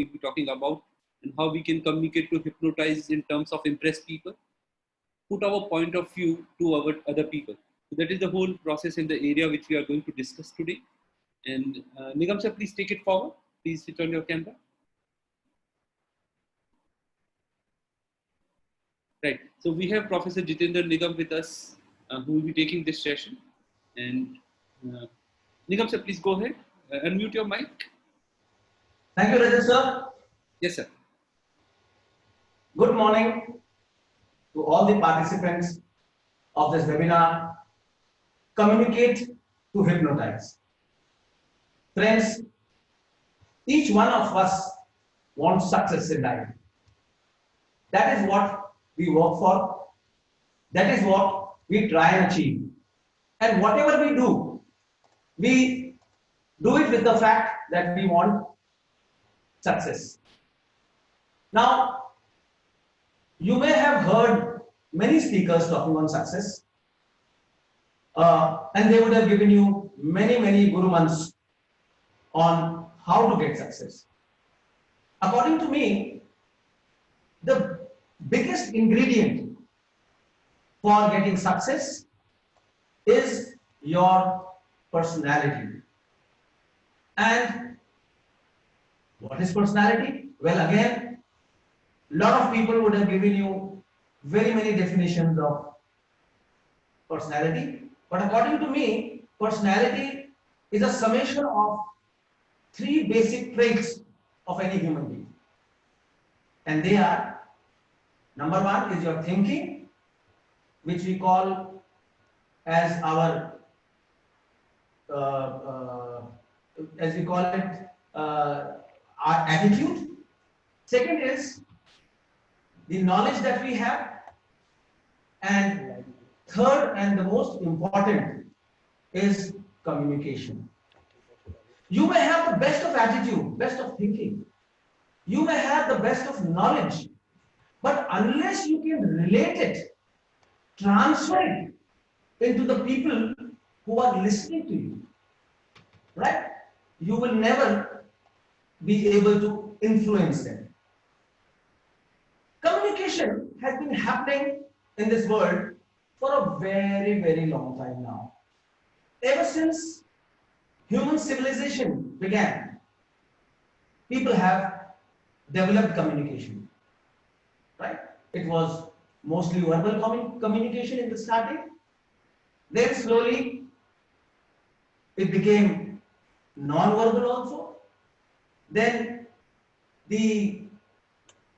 be talking about, and how we can communicate to hypnotize in terms of impress people, put our point of view to our other people. So that is the whole process in the area which we are going to discuss today. And Nigam sir, please take it forward. Please switch on your camera. Right. So we have Professor Jitendra Nigam with us, who will be taking this session. And Nigam sir, please go ahead. Unmute your mic. Thank you, Rajesh sir. Yes, sir. Good morning to all the participants of this webinar, Communicate to Hypnotize. Friends, each one of us wants success in life. That is what we work for. That is what we try and achieve. And whatever we do it with the fact that we want success. Now, you may have heard many speakers talking on success, and they would have given you many guru mantras on how to get success. According to me, the biggest ingredient for getting success is your personality. And what is personality? Well, again, a lot of people would have given you very many definitions of personality. But according to me, personality is a summation of 3 basic traits of any human being. And they are, number 1 is your thinking, which we call as our, our attitude. Second is the knowledge that we have. And third and the most important is communication. You may have the best of attitude, best of thinking. You may have the best of knowledge, but unless you can relate it, transfer it into the people who are listening to you, right? You will never be able to influence them. Communication has been happening in this world for a very long time now. Ever since human civilization began, people have developed communication, right? It was mostly verbal communication in the starting. Then slowly it became non-verbal also. Then the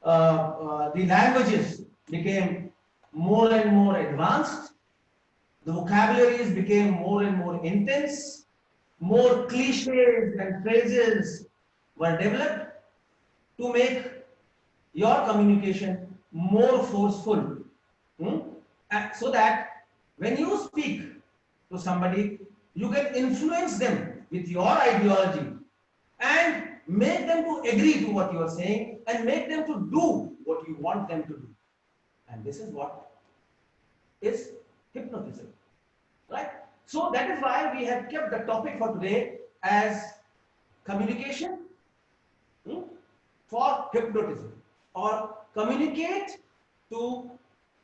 languages became more and more advanced. The vocabularies became more and more intense. More cliches and phrases were developed to make your communication more forceful, so that when you speak to somebody, you can influence them with your ideology and make them to agree to what you are saying and make them to do what you want them to do. And this is what is hypnotism, right? So that is why we have kept the topic for today as communication for hypnotism, or communicate to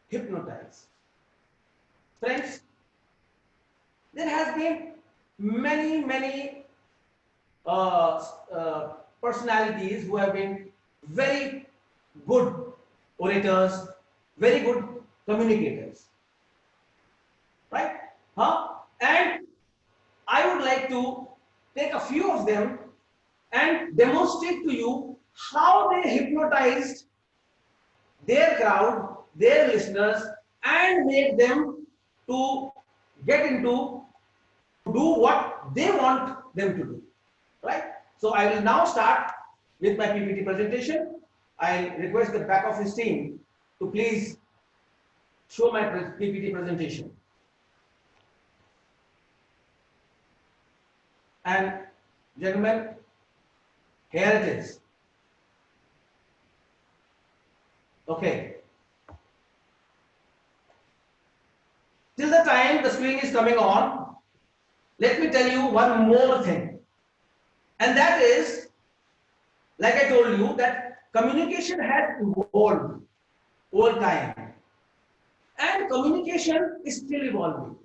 hypnotize. Friends, there has been many personalities who have been very good orators, very good communicators, right? And I would like to take a few of them and demonstrate to you how they hypnotized their crowd, their listeners, and made them to get into do what they want them to do, right? So I will now start with my PPT presentation. I request the back office team to please show my PPT presentation. And gentlemen, here it is. Okay. Till the time the screen is coming on, let me tell you one more thing. And that is, like I told you, that communication has evolved over time, and communication is still evolving,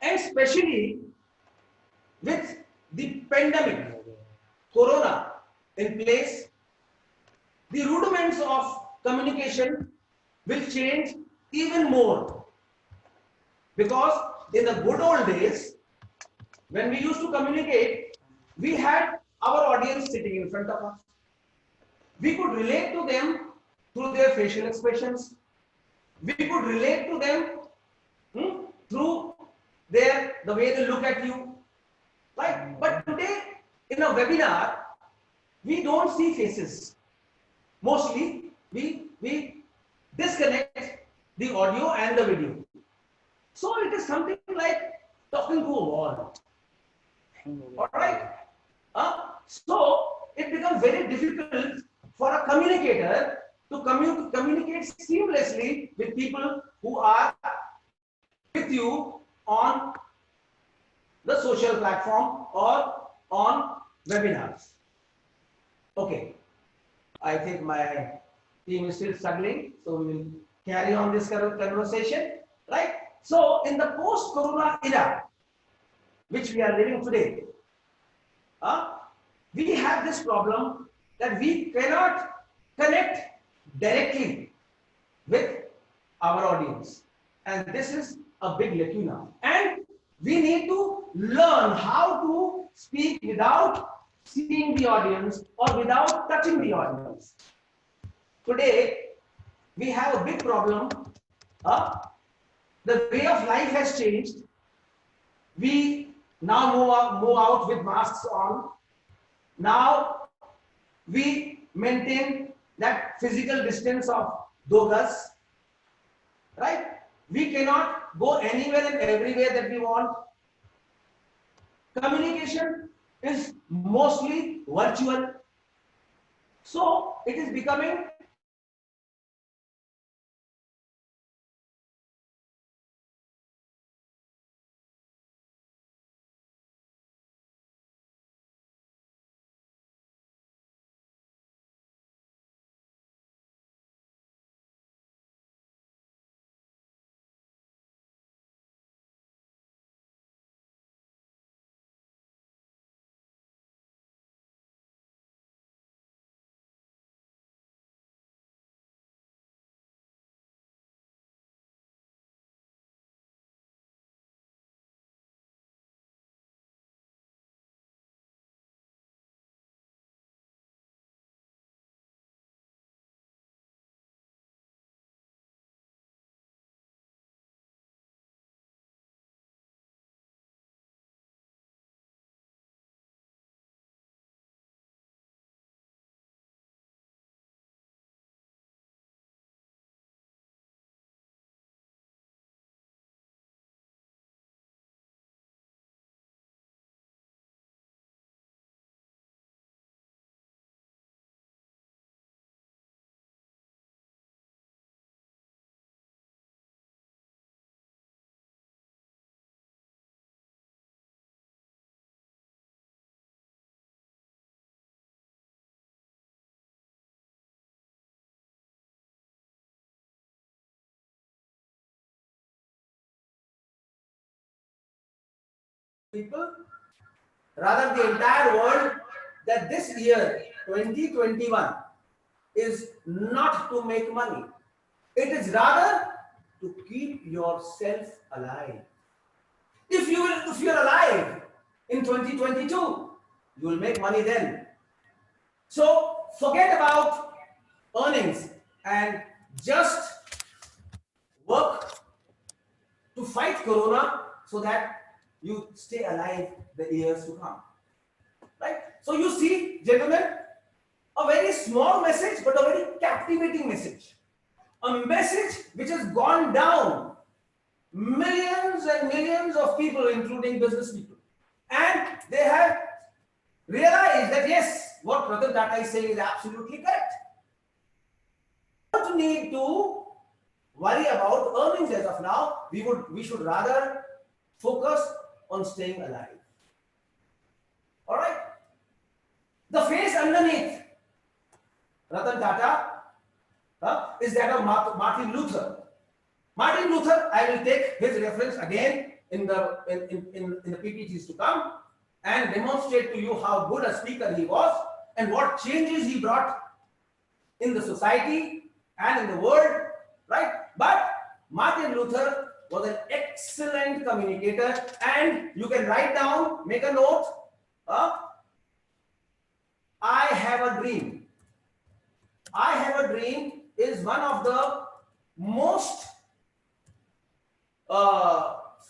and especially with the pandemic, corona in place, the rudiments of communication will change even more, because in the good old days, when we used to communicate, we had our audience sitting in front of us. We could relate to them through their facial expressions. We could relate to them through the way they look at you. Right? But today, in a webinar, we don't see faces. Mostly, we disconnect the audio and the video. So it is something like talking to a wall. All right. So it becomes very difficult for a communicator to communicate seamlessly with people who are with you on the social platform or on webinars. Okay, I think my team is still struggling, so we will carry on this conversation, right? So in the post-corona era, which we are living today, we have this problem that we cannot connect directly with our audience, and this is a big lacuna, and we need to learn how to speak without seeing the audience or without touching the audience. Today we have a big problem. The way of life has changed. We now move out with masks on. Now we maintain that physical distance of 2 gaz, right? We cannot go anywhere and everywhere that we want. Communication is mostly virtual. So it is becoming people, rather the entire world, that this year 2021 is not to make money. It is rather to keep yourself alive. If you're alive in 2022, you will make money then. So forget about earnings and just work to fight corona so that you stay alive the years to come. Right? So you see, gentlemen, a very small message, but a very captivating message. A message which has gone down millions and millions of people, including business people. And they have realized that yes, what Ratan Tata is saying is absolutely correct. We don't need to worry about earnings as of now. We should rather focus on staying alive. All right. The face underneath Ratan Tata, is that of Martin Luther. Martin Luther, I will take his reference again in the PPTs to come and demonstrate to you how good a speaker he was and what changes he brought in the society and in the world, right? But Martin Luther was an excellent communicator, and you can write down, make a note. I have a dream. I have a dream is one of the most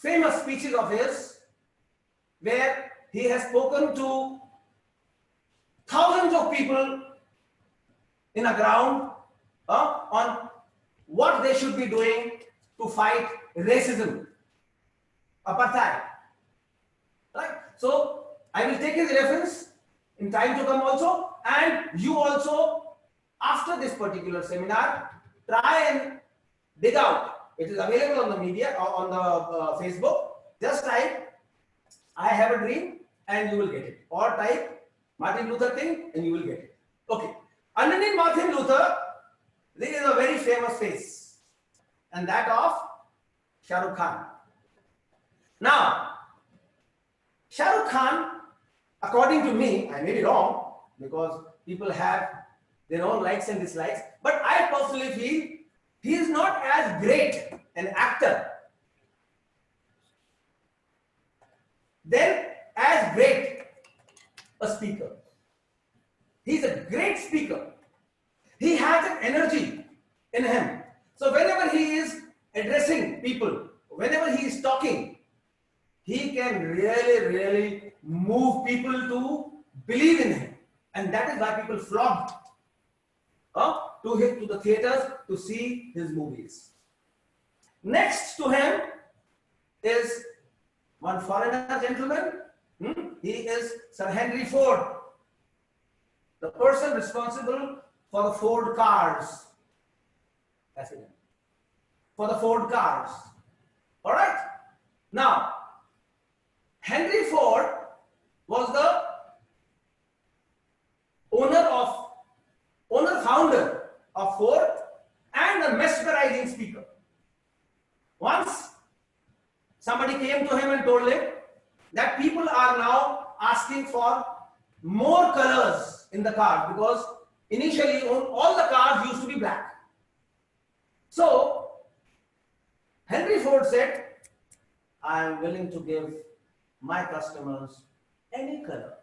famous speeches of his, where he has spoken to thousands of people in a ground on what they should be doing to fight racism, apartheid. Right? So I will take his reference in time to come also, and you also, after this particular seminar, try and dig out. It is available on the media or on the Facebook. Just type "I have a dream" and you will get it, or type Martin Luther King and you will get it. Okay. Underneath Martin Luther, there is a very famous face, and that of Shah Rukh Khan. Now, Shah Rukh Khan, according to me, I may be wrong because people have their own likes and dislikes, but I personally feel he is not as great an actor then as great a speaker. He's a great speaker. He has an energy in him. So whenever he is addressing people, whenever he is talking, he can really move people to believe in him. And that is why people flocked to the theaters to see his movies. Next to him is one foreigner gentleman. He is Sir Henry Ford, the person responsible for the Ford cars. That's it. For the Ford cars. All right. Now, Henry Ford was the founder of Ford and a mesmerizing speaker. Once somebody came to him and told him that people are now asking for more colors in the car because initially all the cars used to be black. So Henry Ford said, I am willing to give my customers any color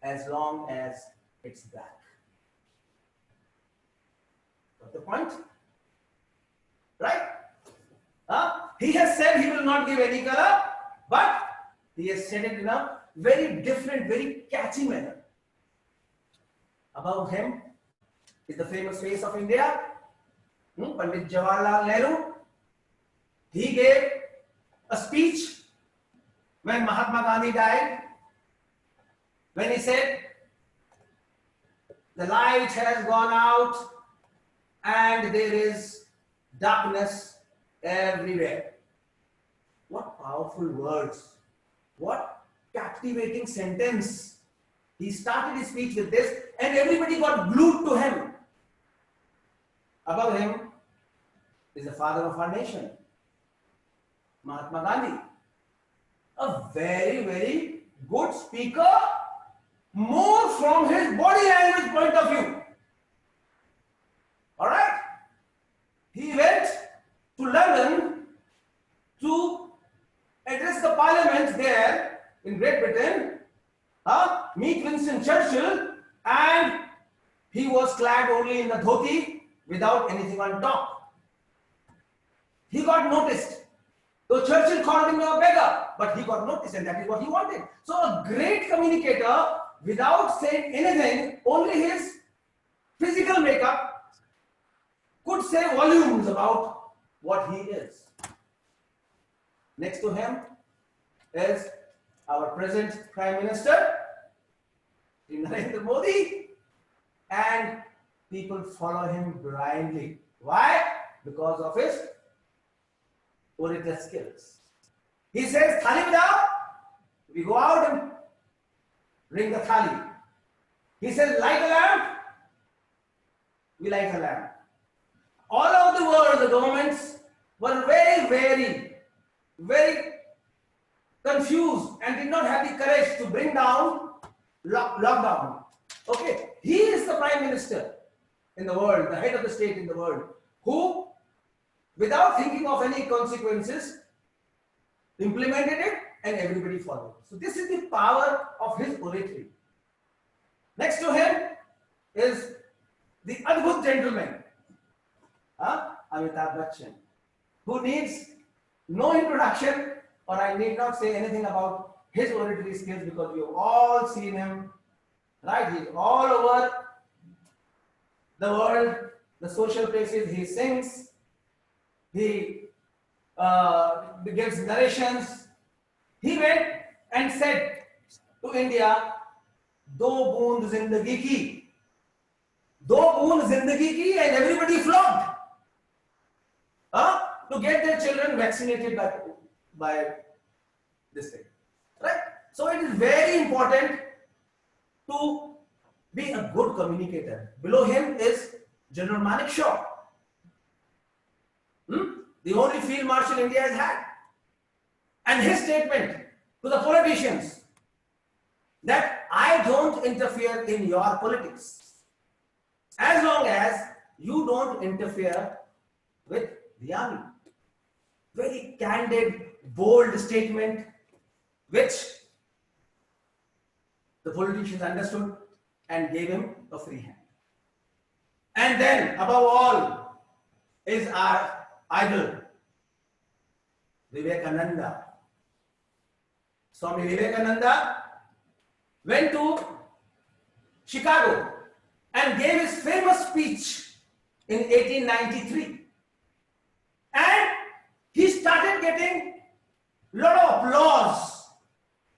as long as it's black. Got the point? Right? He has said he will not give any color, but he has said it in a very different, very catchy manner. Above him is the famous face of India, Pandit Jawaharlal Nehru. He gave a speech when Mahatma Gandhi died, when he said, the light has gone out and there is darkness everywhere. What powerful words. What captivating sentence. He started his speech with this and everybody got glued to him. Above him is the father of our nation, Mahatma Gandhi. A very good speaker, more from his body language point of view. Alright? He went to London to address the parliament there in Great Britain, meet Winston Churchill, and he was clad only in a dhoti without anything on top. He got noticed. So Churchill called him a beggar, but he got noticed and that is what he wanted. So a great communicator, without saying anything, only his physical makeup could say volumes about what he is. Next to him is our present Prime Minister, Narendra Modi, and people follow him blindly. Why? Because of his orator skills. He says, "Thali bajao." We go out and ring the thali. He says, "Light a lamp." be like a lamb. All over the world, the governments were very confused and did not have the courage to bring down lockdown. Okay, he is the prime minister in the world, the head of the state in the world, who, without thinking of any consequences, implemented it and everybody followed. So this is the power of his oratory. Next to him is the Adbhut gentleman, Amitabh Bachchan, who needs no introduction, or I need not say anything about his oratory skills because we have all seen him, right? He's all over the world, the social places. He sings, he gives narrations. He went and said to India, "Do boond zindagi ki, do boond zindagi ki," and everybody flocked to get their children vaccinated by this thing, right? So it is very important to be a good communicator. Below him is General Manekshaw, the only field marshal India has had, and his statement to the politicians that I don't interfere in your politics as long as you don't interfere with the army. Very candid, bold statement which the politicians understood and gave him a free hand. And then, above all, is our idol, Vivekananda. Swami Vivekananda went to Chicago and gave his famous speech in 1893. And he started getting a lot of applause.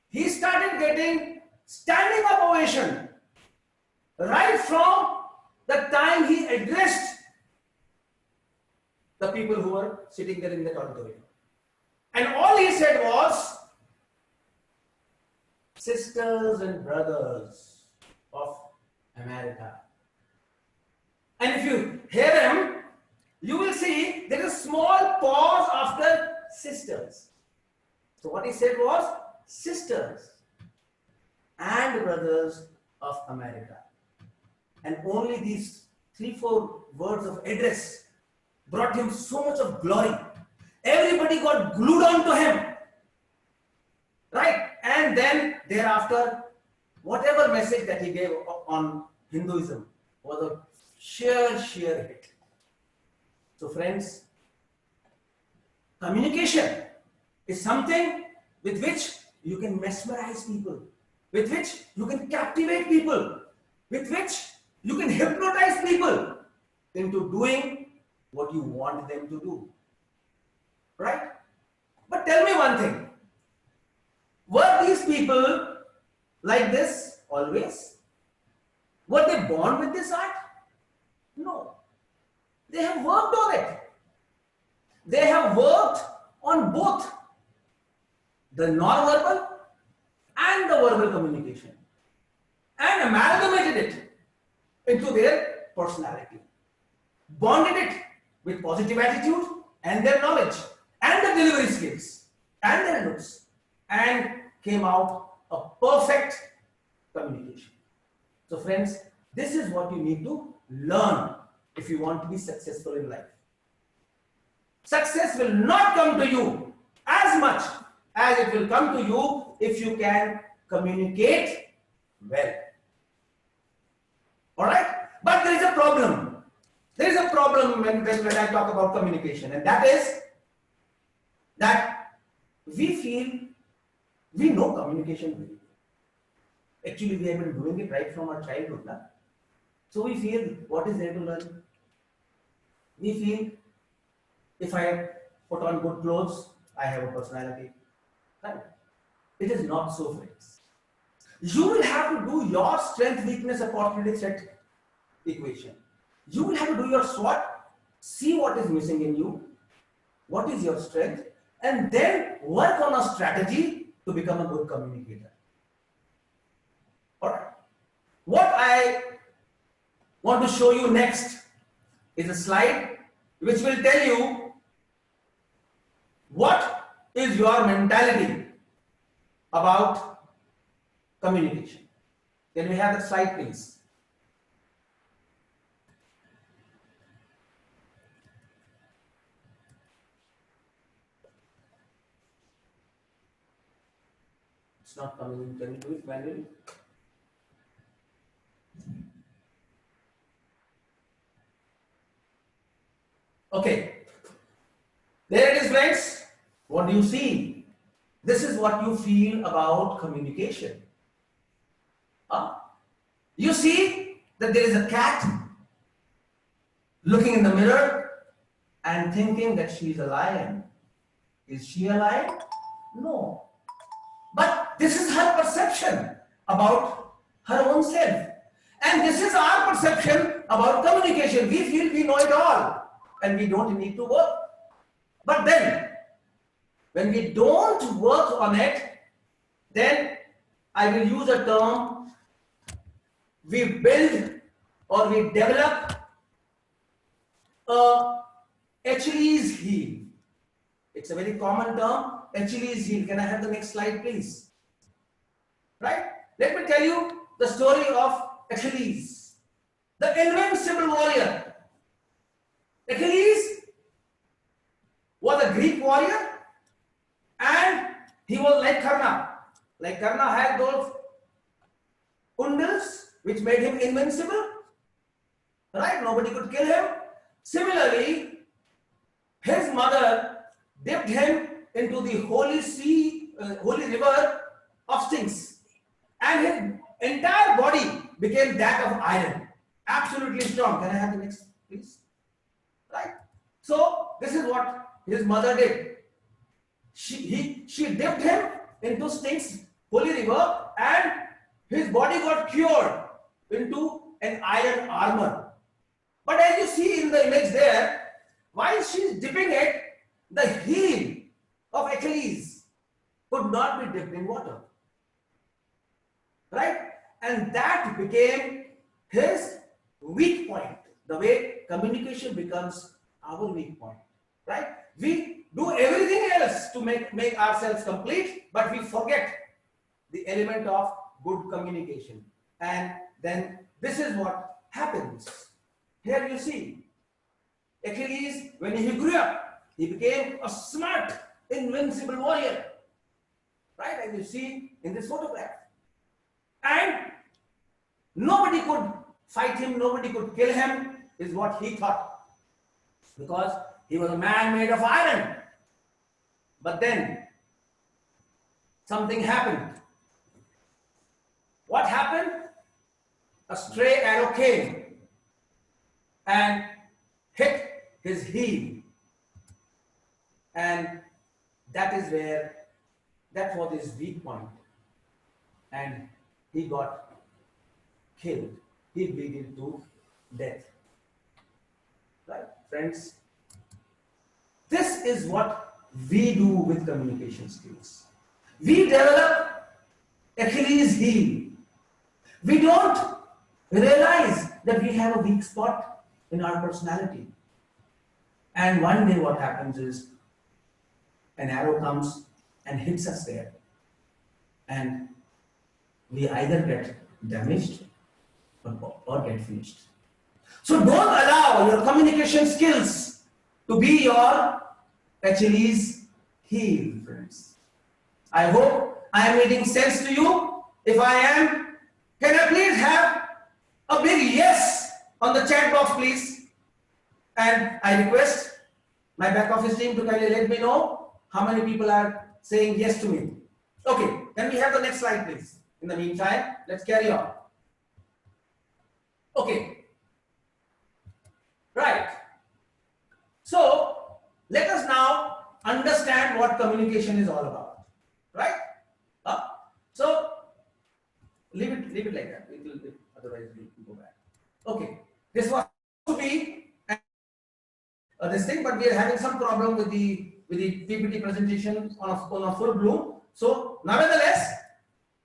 He started getting standing ovation right from the time he addressed the people who were sitting there in the auditorium. And all he said was, "Sisters and brothers of America." And if you hear him, you will see there is a small pause after sisters. So what he said was, "Sisters and brothers of America." And only these 3-4 words of address brought him so much of glory. Everybody got glued on to him, right? And then thereafter, whatever message that he gave on Hinduism was a sheer hit. So friends, communication is something with which you can mesmerize people, with which you can captivate people, with which you can hypnotize people into doing what you want them to do, right? But tell me one thing, were these people like this always? Were they born with this art? No. They have worked on it. They have worked on both the non-verbal and the verbal communication and amalgamated it into their personality, bonded it with positive attitude and their knowledge and the delivery skills and their looks, and came out a perfect communication. So friends, this is what you need to learn if you want to be successful in life. Success will not come to you as much as it will come to you if you can communicate well. Alright? But there is a problem. There is a problem when I talk about communication, and that is that we feel we know communication very well. Actually, we have been doing it right from our childhood. Now. So we feel, what is there to learn? We feel, if I put on good clothes, I have a personality. Right? It is not so, friends. You will have to do your strength, weakness, opportunity set equation. You will have to do your SWOT, see what is missing in you, what is your strength, and then work on a strategy to become a good communicator. Alright. What I want to show you next is a slide which will tell you what is your mentality about communication. Can we have the slide, please? It's not coming in. Can you do it manually? Okay. There it is, friends. What do you see? This is what you feel about communication. You see that there is a cat looking in the mirror and thinking that she is a lion. Is she a lion? No. But this is her perception about her own self. And this is our perception about communication. We feel we know it all and we don't need to work. But then, when we don't work on it, then I will use a term, we build or we develop a Achilles heel. It's a very common term, Achilles heel. Can I have the next slide, please? Right? Let me tell you the story of Achilles, the invincible warrior. Achilles was a Greek warrior and he was like Karna. Like Karna had those kundals which made him invincible. Right? Nobody could kill him. Similarly, his mother dipped him into the holy sea, holy river of Styx, and his entire body became that of iron, absolutely strong. Can I have the next, please? Right. So this is what his mother did. She dipped him into Styx, holy river, and his body got cured into an iron armor. But as you see in the image there, while she is dipping it, the heel of Achilles could not be dipped in water. Right? And that became his weak point. The way communication becomes our weak point. Right? We do everything else to make ourselves complete, but we forget the element of good communication. And then this is what happens. Here you see Achilles, when he grew up, he became a smart, invincible warrior. Right? As you see in this photograph. And nobody could fight him, nobody could kill him, is what he thought. Because he was a man made of iron. But then something happened. What happened? A stray arrow came and hit his heel. And that was his weak point. And he got killed. He bleeded to death. Right, friends? This is what we do with communication skills. We develop Achilles heel. We don't realize that we have a weak spot in our personality. And one day what happens is an arrow comes and hits us there. And we either get damaged or get finished. So don't allow your communication skills to be your Achilles heel, friends. I hope I am making sense to you. If I am, can I please have a big yes on the chat box, please? And I request my back office team to kindly let me know how many people are saying yes to me. Okay, can we have the next slide, please? In the meantime, let's carry on. Okay. Right. So, let us now understand what communication is all about. Right? So, leave it like that. Otherwise, we'll go back. Okay. This was to be this thing, but we are having some problem with the PPT presentation on a full bloom. So, nevertheless,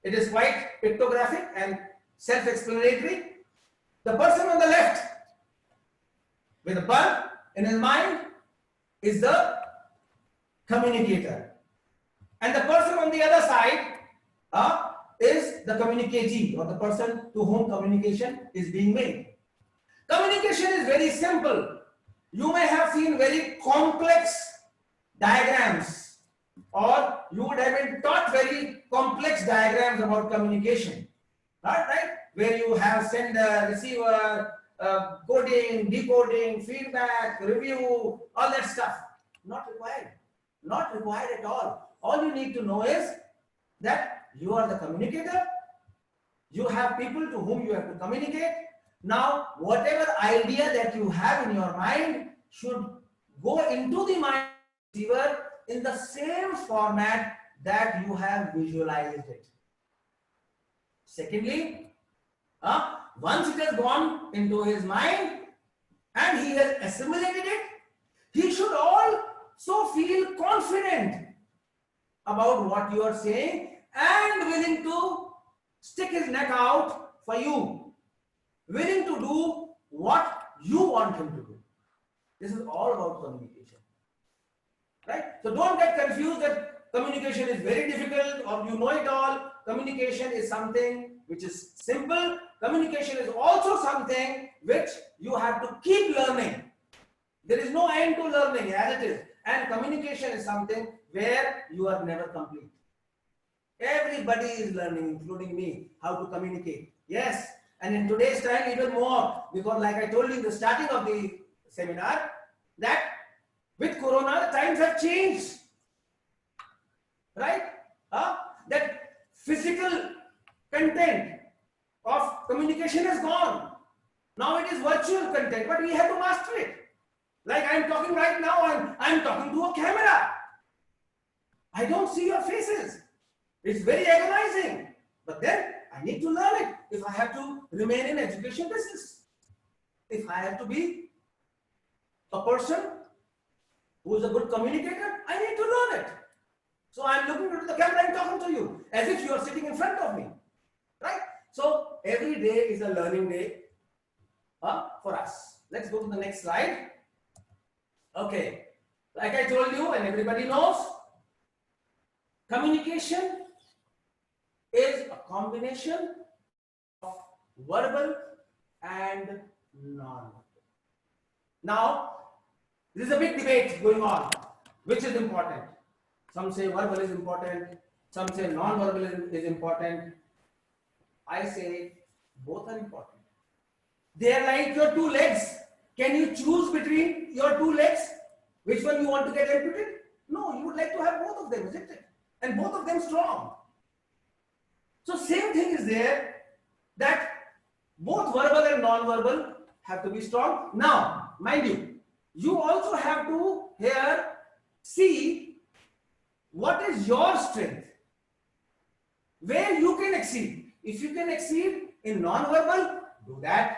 it is quite pictographic and self-explanatory. The person on the left with a bulb in his mind is the communicator. And the person on the other side is the communicatee, or the person to whom communication is being made. Communication is very simple. You may have seen very complex diagrams, or you would have been taught very complex diagrams about communication, right? Where you have sender, receiver, coding, decoding, feedback, review, all that stuff. Not required. Not required at all. All you need to know is that you are the communicator. You have people to whom you have to communicate. Now, whatever idea that you have in your mind should go into the mind receiver in the same format that you have visualized it. Secondly, once it has gone into his mind and he has assimilated it, he should also feel confident about what you are saying and willing to stick his neck out for you, willing to do what you want him to do. This is all about communication, right? So don't get confused that communication is very difficult or you know it all. Communication is something which is simple. Communication is also something which you have to keep learning. There is no end to learning as it is. And communication is something where you are never complete. Everybody is learning, including me, how to communicate. Yes, and in today's time even more, because like I told you in the starting of the seminar, that with Corona, the times have changed. Right? That physical content of communication is gone. Now it is virtual content, but we have to master it. Like I am talking right now, and I am talking to a camera. I don't see your faces. It's very agonizing. But then I need to learn it if I have to remain in education business. If I have to be a person who is a good communicator, I need to learn it. So I'm looking into the camera and talking to you as if you are sitting in front of me. Right? So every day is a learning day for us. Let's go to the next slide. Okay. Like I told you, and everybody knows, communication is a combination of verbal and non-verbal. Now, there is a big debate going on. Which is important? Some say verbal is important. Some say non-verbal is important. I say both are important. They are like your two legs. Can you choose between your two legs? Which one you want to get amputated? No, you would like to have both of them, isn't it? And both of them strong. So same thing is there, that both verbal and non-verbal have to be strong. Now, mind you, you also have to here see what is your strength, where you can exceed. If you can exceed in non-verbal, do that.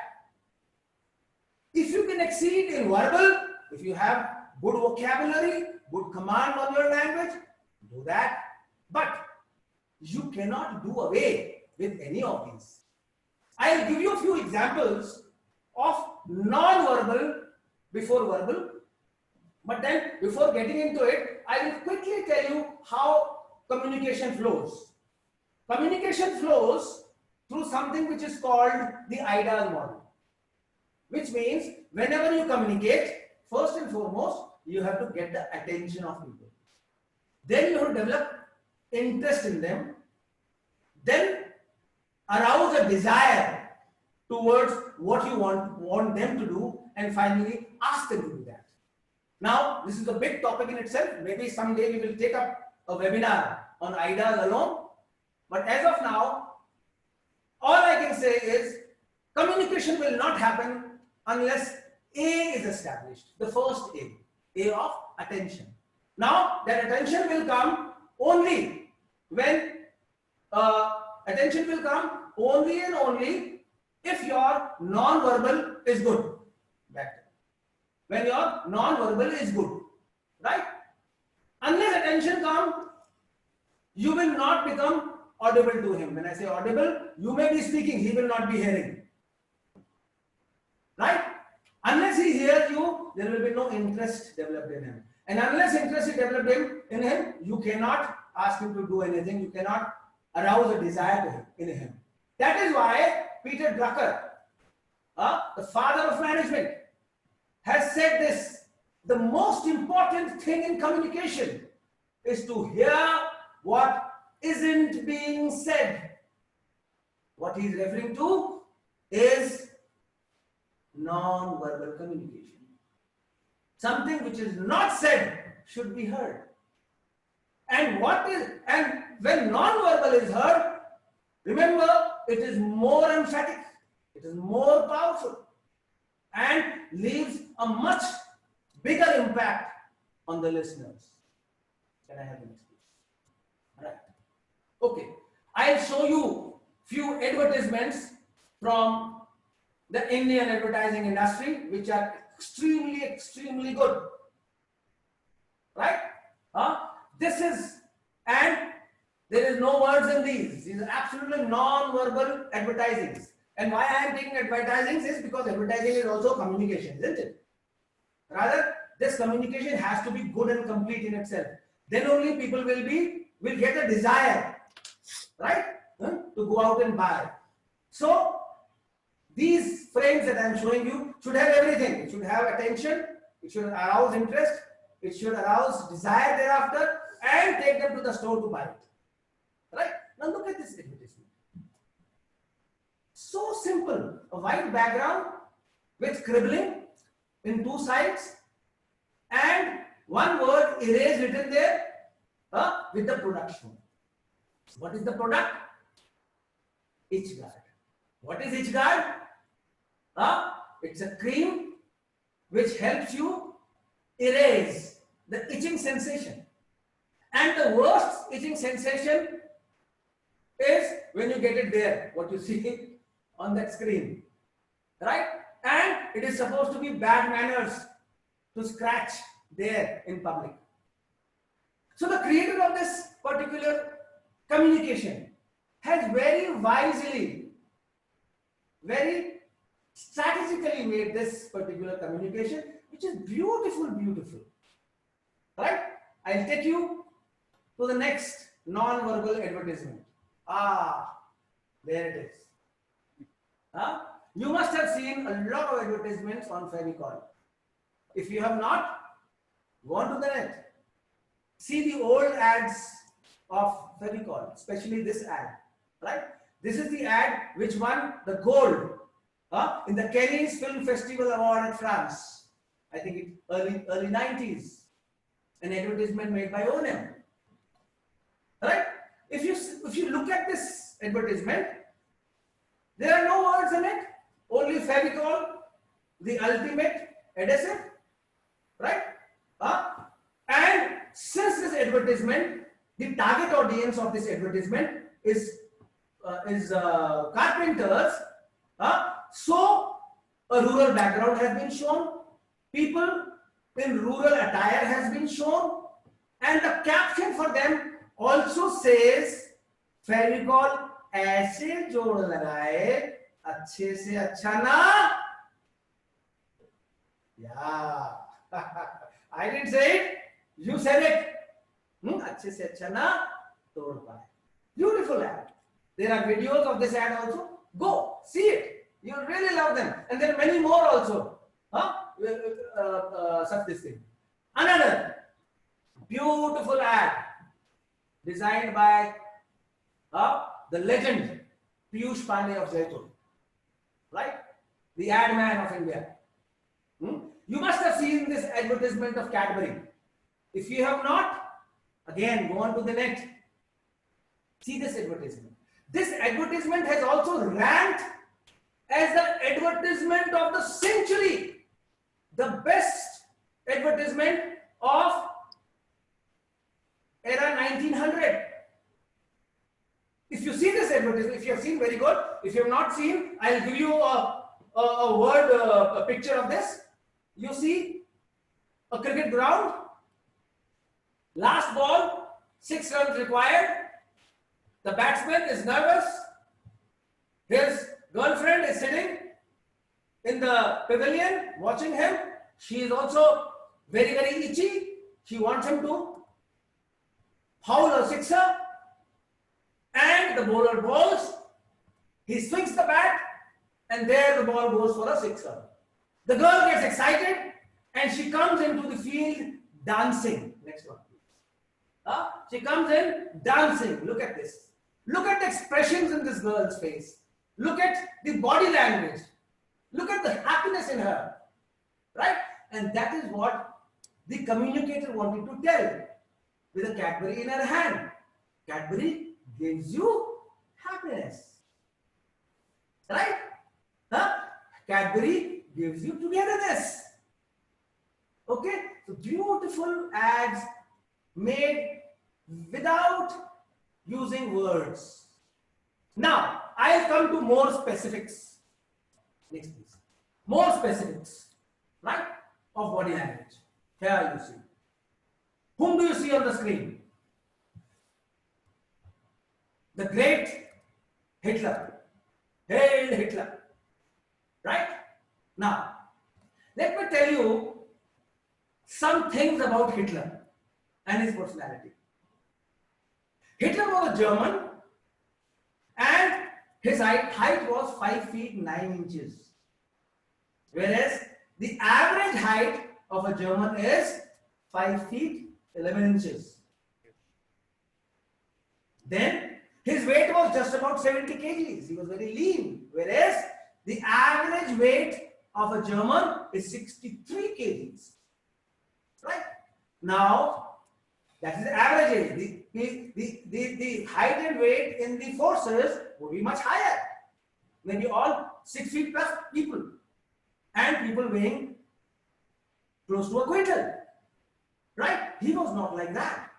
If you can exceed in verbal, if you have good vocabulary, good command on your language, do that. But you cannot do away with any of these. I'll give you a few examples of non-verbal before verbal. But then before getting into it, I will quickly tell you how communication flows. Communication flows through something which is called the IDAS model. Which means whenever you communicate, first and foremost, you have to get the attention of people. Then you have to develop interest in them. Then arouse a desire towards what you want them to do, and finally ask them to do that. Now, this is a big topic in itself. Maybe someday we will take up a webinar on IDAS alone. But as of now, all I can say is communication will not happen unless A is established. The first A of attention. Now, that attention will come only when attention will come only and only if your non-verbal is good. When your non-verbal is good, right? Unless attention comes, you will not become audible to him. When I say audible, you may be speaking, he will not be hearing. Right? Unless he hears you, there will be no interest developed in him. And unless interest is developed in him, you cannot ask him to do anything. You cannot arouse a desire in him. That is why Peter Drucker, the father of management, has said this: the most important thing in communication is to hear what isn't being said. What he is referring to is non-verbal communication. Something which is not said should be heard. And when non-verbal is heard, remember, it is more emphatic, it is more powerful, and leaves a much bigger impact on the listeners. Can I have an experience? Right. Okay. I'll show you few advertisements from the Indian advertising industry, which are extremely good. Right? And there is no words in these. These are absolutely non-verbal advertisings. And why I am taking advertisings is because advertising is also communication, isn't it? Rather, this communication has to be good and complete in itself. Then only people will get a desire, right, to go out and buy. So these frames that I am showing you should have everything. It should have attention, it should arouse interest, it should arouse desire thereafter, and take them to the store to buy it. Right? Now look at this advertisement. So simple. A white background with scribbling in two sides and one word erase written there with the production. What is the product? Itch Guard. What is Itch Guard? It's a cream which helps you erase the itching sensation. And the worst itching sensation is when you get it there, what you see on that screen. Right? And it is supposed to be bad manners to scratch there in public. So the creator of this particular communication has very wisely, very strategically made this particular communication, which is beautiful. Right? I'll take you to the next non-verbal advertisement. There it is. You must have seen a lot of advertisements on Fevicol. If you have not, go on to the net. See the old ads of Fevicol, especially this ad. Right? This is the ad which won the gold in the Cannes Film Festival Award in France. I think it's early 90s. An advertisement made by Onem. Right? If you look at this advertisement, there are no words in it. Only Fevicol, the ultimate adhesive. Right? And since this advertisement, the target audience of this advertisement is carpenters, so a rural background has been shown, people in rural attire has been shown, and the caption for them also says Fevicol ऐसे जोड़ लगाए अच्छे से अच्छा ना. Yeah. I didn't say it, you said it. अच्छे से अच्छा ना तोड़ पाए. Beautiful ad. There are videos of this ad also. Go see it. You'll really love them. And there are many more also. Such this thing. Another beautiful ad designed by the legend Piyush Pandey of Jaipur. Right? The ad man of India. You must have seen this advertisement of Cadbury. If you have not, again, go on to the net. See this advertisement. This advertisement has also ranked as the advertisement of the century. The best advertisement of era 1900. If you see this advertisement, if you have seen, very good. If you have not seen, I'll give you a picture of this. You see a cricket ground. Last ball, 6 runs required. The batsman is nervous. His girlfriend is sitting in the pavilion watching him. She is also very, very itchy. She wants him to foul a sixer, and the bowler bowls. He swings the bat, and there the ball goes for a sixer. The girl gets excited, and she comes into the field dancing. Next one, please. She comes in dancing. Look at this. Look at the expressions in this girl's face. Look at the body language. Look at the happiness in her. Right? And that is what the communicator wanted to tell with a Cadbury in her hand. Cadbury gives you happiness. Right? Cadbury gives you togetherness. Okay? So beautiful ads made without using words. Now, I'll come to more specifics. Next, please. More specifics, right, of body language. Here you see. Whom do you see on the screen? The great Hitler. Hail Hitler. Right? Now, let me tell you some things about Hitler and his personality. Hitler was a German, and his height was 5 feet 9 inches. Whereas the average height of a German is 5 feet 11 inches. Then his weight was just about 70 kgs. He was very lean. Whereas the average weight of a German is 63 kgs. Right? Now, that is the average age. The height and weight in the forces would be much higher. Maybe all 6 feet plus people. And people weighing close to a quintal. Right? He was not like that.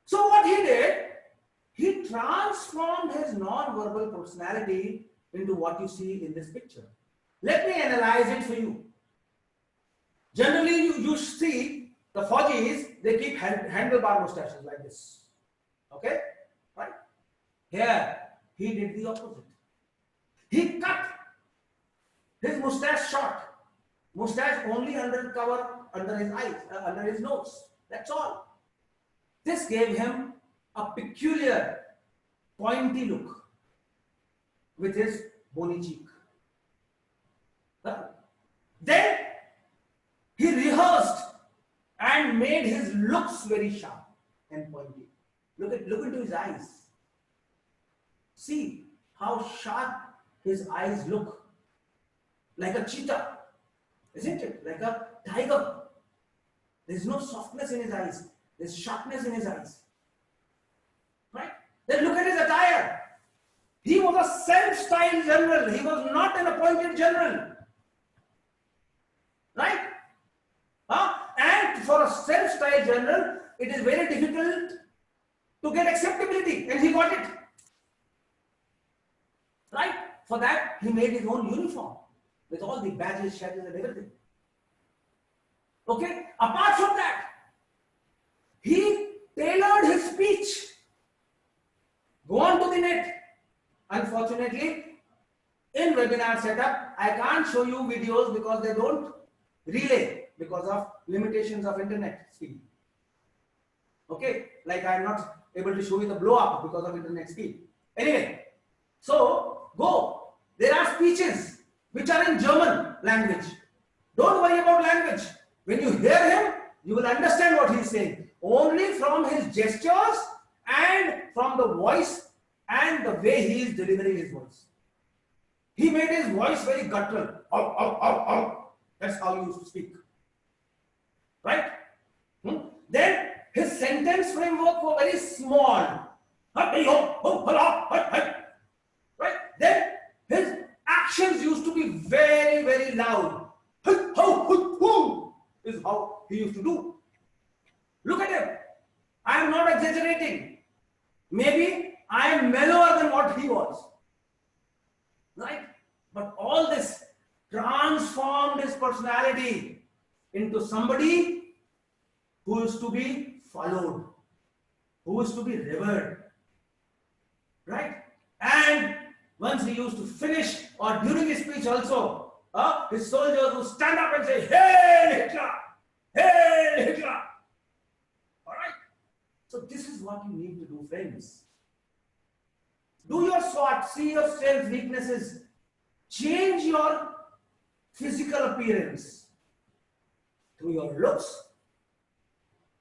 So what he did, he transformed his non-verbal personality into what you see in this picture. Let me analyze it for you. Generally, you see the Fauji's, they keep handlebar mustaches like this. Okay? Right? Here, he did the opposite. He cut his mustache short. Mustache only under his eyes, under his nose. That's all. This gave him a peculiar, pointy look with his bony cheek. Then he rehearsed and made his looks very sharp and pointy. Look into his eyes. See how sharp his eyes look. Like a cheetah, isn't it? Like a tiger. There's no softness in his eyes. There's sharpness in his eyes. Right? Then look at his attire. He was a self-styled general. He was not an appointed general. Right? And for a self-styled general, it is very difficult to get acceptability. And he got it. Right? For that, he made his own uniform with all the badges, shadows, and everything. Okay? Apart from that, he tailored his speech. Go on to the net. Unfortunately, in webinar setup, I can't show you videos because they don't relay because of limitations of internet speed. Okay? Like I'm not able to show you the blow up because of internet speed. Anyway, so go. There are speeches which are in German language. Don't worry about language. When you hear him, you will understand what he is saying. Only from his gestures and from the voice and the way he is delivering his voice. He made his voice very guttural. Ow, ow, ow, ow. That's how he used to speak. Right? Then his sentence framework was very small. Right? Then his actions used to be very, very loud. Is how he used to do. Look at him. I am not exaggerating. Maybe I am mellower than what he was. Right? But all this transformed his personality into somebody who is to be followed, who is to be revered. Right? And once he used to finish, or during his speech also, his soldiers would stand up and say, "Hail Hitler! Hail Hitler!" All right. So this is what you need to do, friends. Do your SWOT, see your strengths, weaknesses, change your physical appearance through your looks,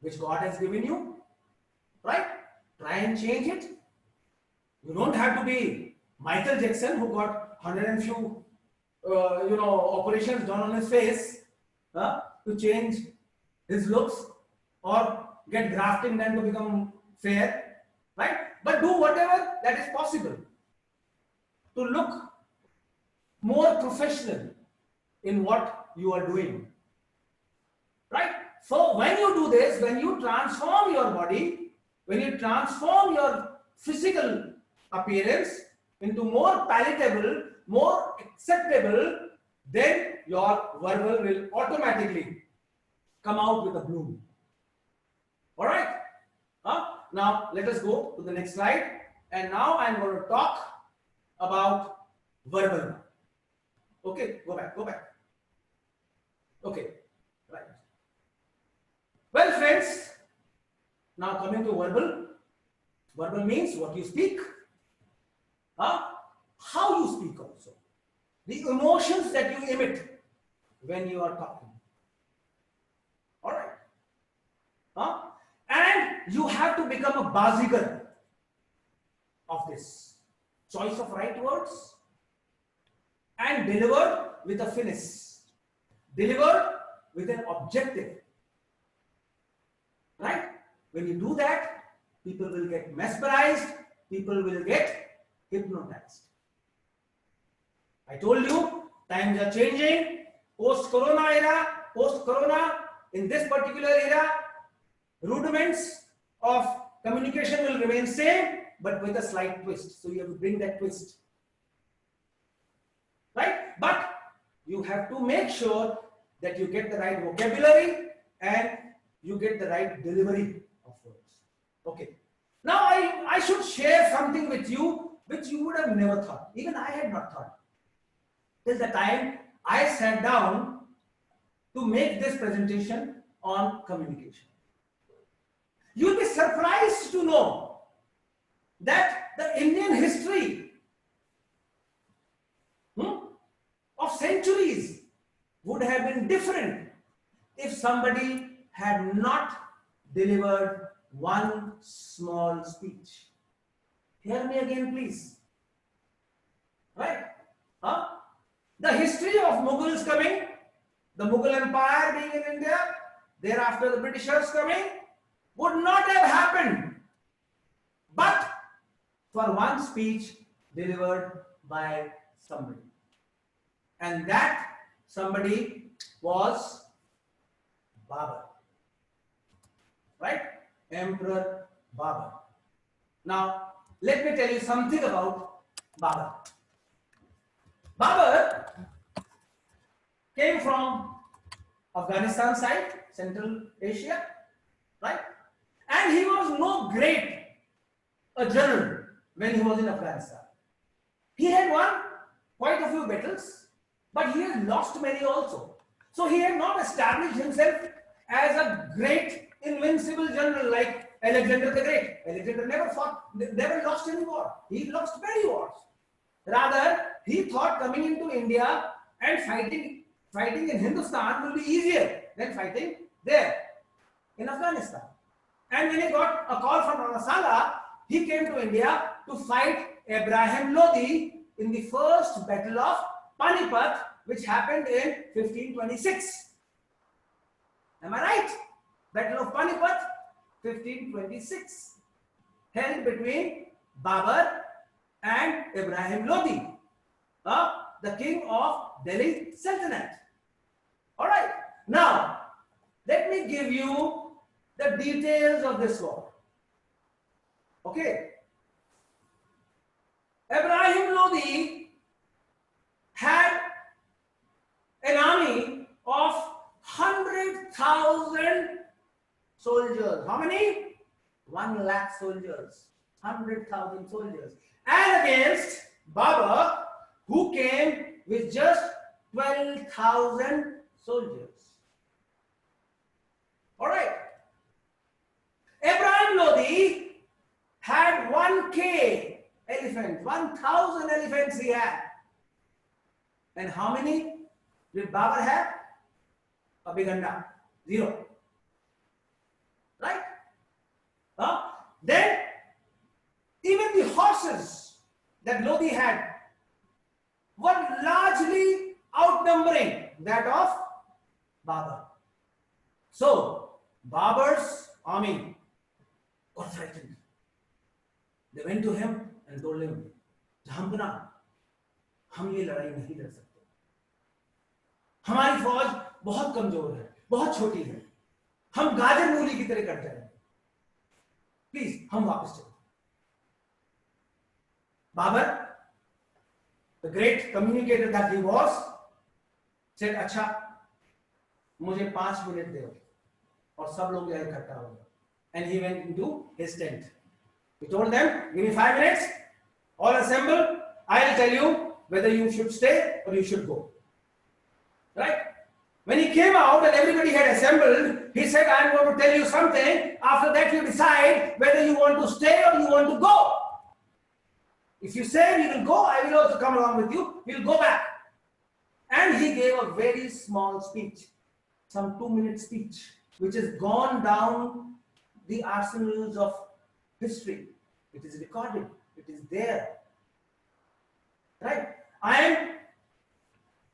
which God has given you, right? Try and change it. You don't have to be Michael Jackson, who got 100 and few, operations done on his face to change his looks, or get grafting done to become fair, right? But do whatever that is possible to look more professional in what you are doing, right? So when you do this, when you transform your body, when you transform your physical appearance into more palatable, more acceptable, then your verbal will automatically come out with a bloom. All right? Now let us go to the next slide. And now I'm going to talk about verbal. Okay, go back. Okay, right. Well, friends, now coming to verbal. Verbal means what you speak, how you speak also, the emotions that you emit when you are talking. All right. And you have to become a bazigar of this. Choice of right words and delivered with a finesse, delivered with an objective. Right? When you do that, people will get mesmerized, people will get hypnotized. I told you, times are changing. Post-corona era, in this particular era, rudiments of communication will remain same, but with a slight twist. So you have to bring that twist. Right? But you have to make sure that you get the right vocabulary and you get the right delivery of words. Okay. Now I should share something with you which you would have never thought. Even I had not thought. Till the time I sat down to make this presentation on communication. You'll be surprised to know that the Indian history of centuries would have been different if somebody had not delivered one small speech. Hear me again, please. Right? The history of Mughals coming, the Mughal Empire being in India, thereafter the Britishers coming, would not have happened but for one speech delivered by somebody. And that somebody was Babur. Right? Emperor Babur. Now, let me tell you something about Babur. Babur came from Afghanistan side, Central Asia, right? And he was no great a general when he was in Afghanistan. He had won quite a few battles, but he had lost many also. So he had not established himself as a great invincible general like Alexander the Great. Alexander never lost any war. He lost many wars. Rather, he thought coming into India and fighting in Hindustan will be easier than fighting there in Afghanistan. And when he got a call from Rana Sanga, he came to India to fight Ibrahim Lodi in the first battle of Panipat, which happened in 1526. Am I right? Battle of Panipat, 1526, held between Babur and Ibrahim Lodi, the king of Delhi Sultanate. All right. Now, let me give you the details of this war. Okay. Ibrahim Lodi had an army of 100,000 soldiers. How many? 1 lakh soldiers. 100,000 soldiers. And against Babur, who came with just 12,000 soldiers. All right. Ibrahim Lodi had 1K elephants, 1,000 elephants he had. And how many did Babur have? A big anda, 0. Right? Then, even the horses that Lodi had were largely outnumbering that of Babur. So, Babur's army got frightened. They went to him and told him, Jahanpana, हम ये लड़ाई नहीं लड़ सकते, हमारी फौज बहुत कमजोर है, बहुत छोटी है, हम गाजर मूली की तरह कट जाएंगे, प्लीज हम वापस चलते। Babur, the great communicator that he was, said, अच्छा, मुझे 5 मिनट दो और सब लोग यहाँ इकट्ठा हो गए. And he went into his tent. He told them, give me 5 minutes, all assemble, I'll tell you whether you should stay or you should go. Right? When he came out and everybody had assembled, he said, I'm going to tell you something. After that, you decide whether you want to stay or you want to go. If you say we will go, I will also come along with you. We'll go back. And he gave a very small speech, some 2-minute speech, which has gone down the arsenals of history. It is recorded. It is there. Right? I am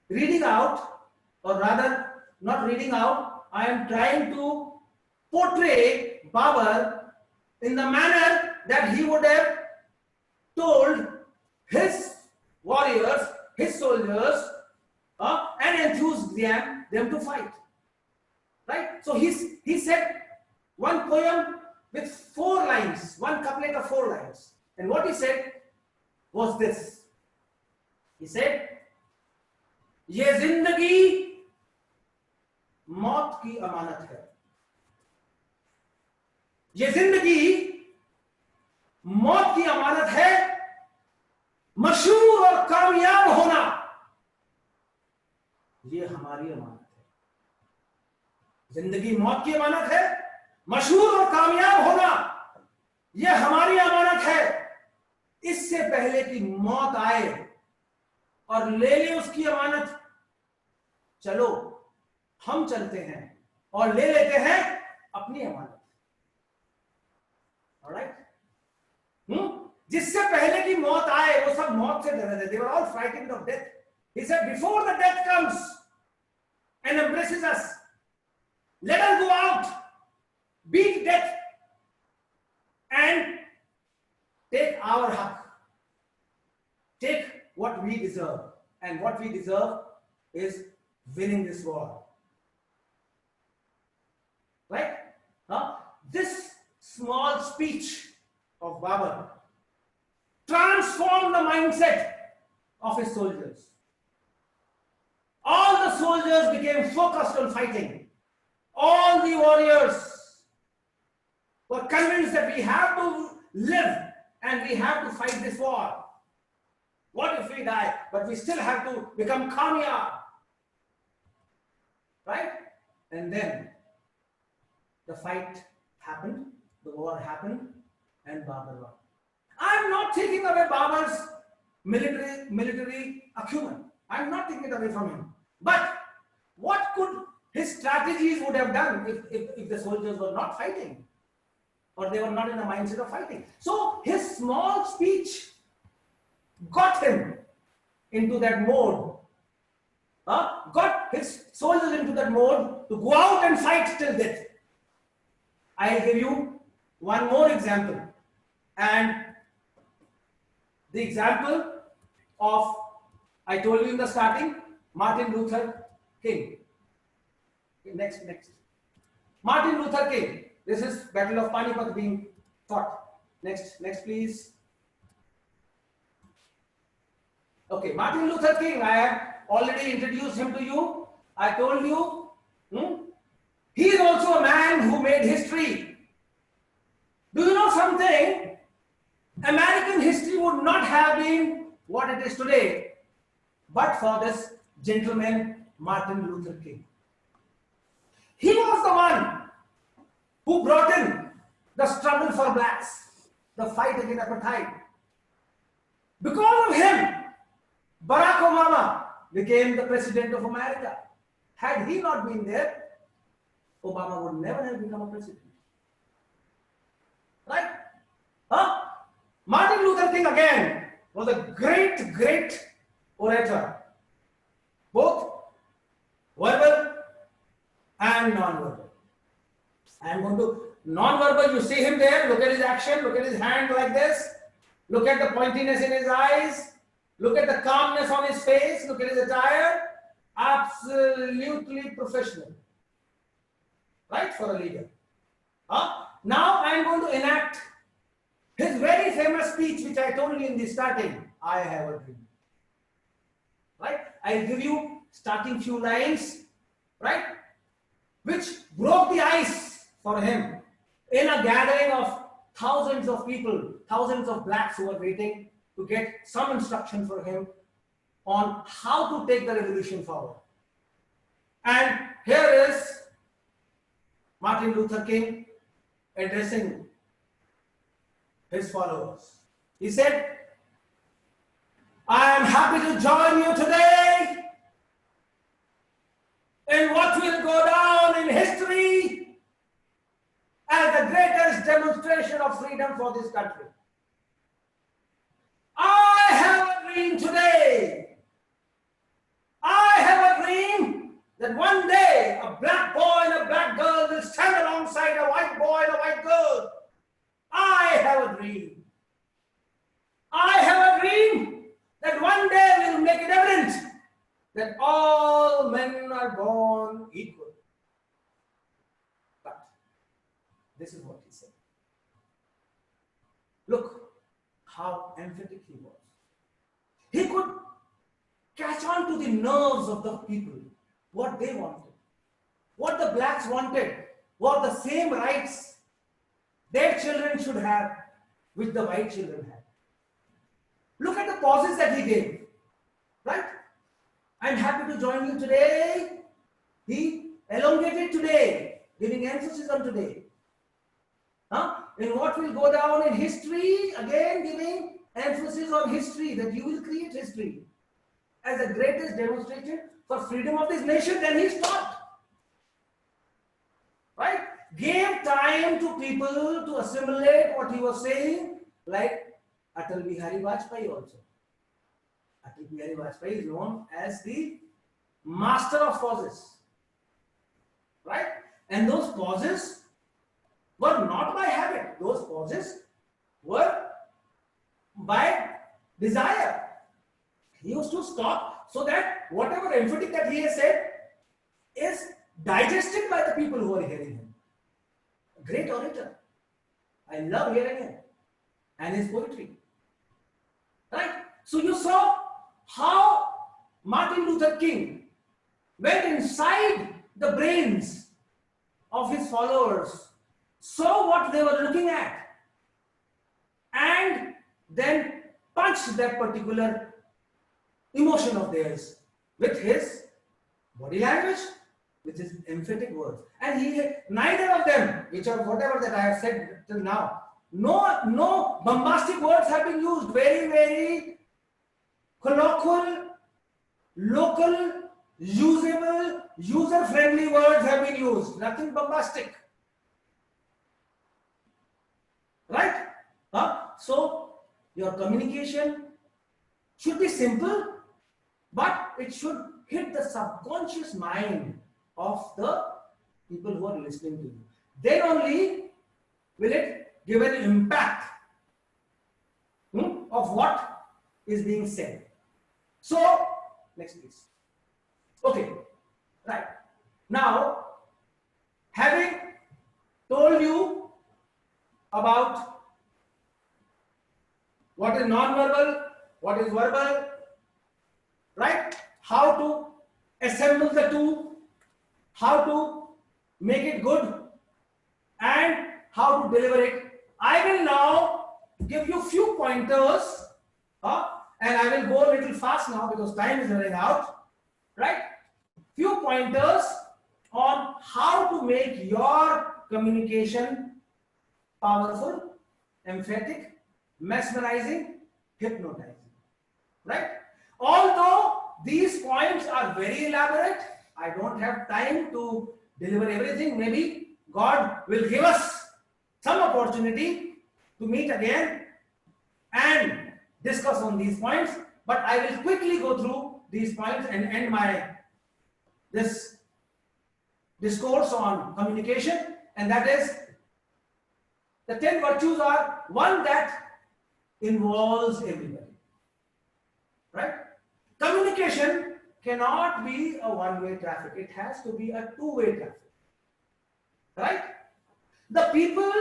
reading out, or rather, not reading out, I am trying to portray Babur in the manner that he would have told his warriors, his soldiers, and enthused them to fight. Right? So he said one poem with 4 lines, one couplet of 4 lines. And what he said was this. He said, ये जिंदगी मौत की अमानत है. ये जिंदगी मौत की अमानत है. मशहूर और कामयाब होना ये हमारी अमानत है. जिंदगी मौत की अमानत है. मशहूर और कामयाब होना ये हमारी अमानत है. इससे पहले कि मौत आए और ले ले उसकी अमानत, चलो हम चलते हैं और ले लेते हैं अपनी अमानत. ऑलराइट? जिससे पहले कि मौत आए वो सब मौत से डर रहे थे. They were all frightened of death. He said, before the death comes and embraces us, let us go out, beat death, and take our haq. Take what we deserve. And what we deserve is winning this war. Right? This small speech of Babur transformed the mindset of his soldiers. All the soldiers became focused on fighting. All the warriors were convinced that we have to live and we have to fight this war. What if we die? But we still have to become kamyab. Right? And then the fight happened, the war happened, and Babur won. I'm not taking away Babur's military acumen. I'm not taking it away from him. But what could his strategies would have done if the soldiers were not fighting? Or they were not in the mindset of fighting. So his small speech got him into that mode, got his soldiers into that mode to go out and fight till death. I'll give you one more example. And the example of, I told you in the starting, Martin Luther King. Next. Martin Luther King. This is Battle of Panipat being fought. Next please. Okay, Martin Luther King, I have already introduced him to you. I told you, he is also a man who made history. Do you know something? American history would not have been what it is today, but for this gentleman Martin Luther King. He was the one who brought in the struggle for blacks, the fight against apartheid. Because of him, Barack Obama became the president of America. Had he not been there, Obama would never have become a president. Right? Huh? Martin Luther King again was a great, great orator. Both verbal and non-verbal. I am going to non-verbal, you see him there, look at his action, look at his hand like this, look at the pointiness in his eyes, look at the calmness on his face, look at his attire, absolutely professional. Right, for a leader. Now I am going to enact his very famous speech which I told you in the starting, I have a dream. Right, I will give you starting few lines, right, which broke the ice for him in a gathering of thousands of people, thousands of blacks who were waiting to get some instruction for him on how to take the revolution forward. And here is Martin Luther King addressing his followers. He said, I am happy to join you today in what will go down in history as the greatest demonstration of freedom for this country. I have a dream today. I have a dream that one day a black boy and a black girl will stand alongside a white boy and a white girl. I have a dream. I have a dream that one day we will make it evident that all men are born equal. But this is what he said. Look how emphatic he was. He could catch on to the nerves of the people, what they wanted. What the blacks wanted were the same rights their children should have, which the white children had. Look at the pauses that he gave, right? I'm happy to join you today. He elongated today, giving emphasis on today. In what will go down in history, again giving emphasis on history, that you will create history as the greatest demonstration for freedom of this nation. Then he stopped. Right? Gave time to people to assimilate what he was saying, like Atal Bihari Vajpayee also. Atal Bihari Vajpayee is known as the master of pauses. Right? And those pauses were not by habit. Those pauses were by desire. He used to stop so that whatever emphatic that he has said is digested by the people who are hearing him. A great orator. I love hearing him and his poetry. Right? So you saw how Martin Luther King went inside the brains of his followers, saw what they were looking at, and then punched that particular emotion of theirs with his body language, with his emphatic words. And neither of them, which are whatever that I have said till now, no bombastic words have been used. Very, very colloquial, local, usable, user-friendly words have been used. Nothing bombastic. Right? So your communication should be simple, but it should hit the subconscious mind of the people who are listening to you. Then only will it give an impact of what is being said. So, next please. Okay, right. Now, having told you about what is non-verbal, what is verbal, right? How to assemble the two, how to make it good, and how to deliver it. I will now give you few pointers, and I will go a little fast now because time is running out. right? Few pointers on how to make your communication powerful, emphatic, mesmerizing, hypnotizing, right? Although these points are very elaborate, I don't have time to deliver everything. Maybe God will give us some opportunity to meet again and discuss on these points, but I will quickly go through these points and end my this discourse on communication, and that is the 10 virtues are one that involves everybody, right? Communication cannot be a one-way traffic. It has to be a two-way traffic, right? The people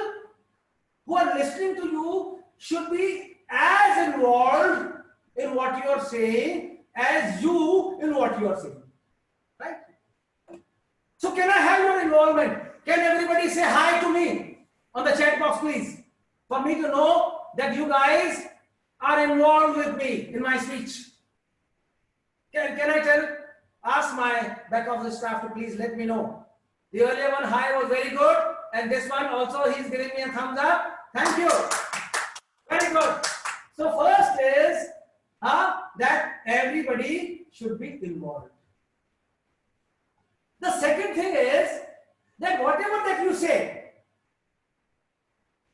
who are listening to you should be as involved in what you are saying as you in what you are saying, right? So can I have your involvement? Can everybody say hi to me on the chat box, please, for me to know that you guys are involved with me in my speech? Can I ask my back office staff to please let me know? The earlier one, hi, was very good, and this one also, he's giving me a thumbs up. Thank you. Very good. So first is that everybody should be involved. The second thing is that whatever that you say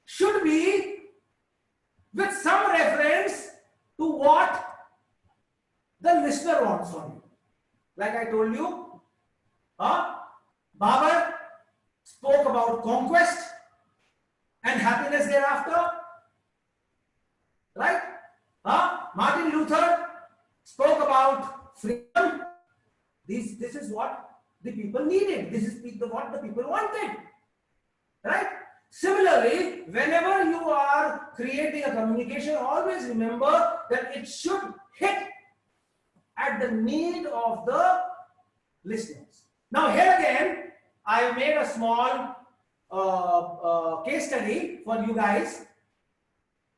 should be with some reference to what the listener wants from you. Like I told you, Babar spoke about conquest and happiness thereafter, right? Martin Luther spoke about freedom. This is what the people needed. This is what the people wanted, right? Similarly, whenever you are creating a communication, always remember that it should hit at the need of the listeners. Now here again, I made a small case study for you guys,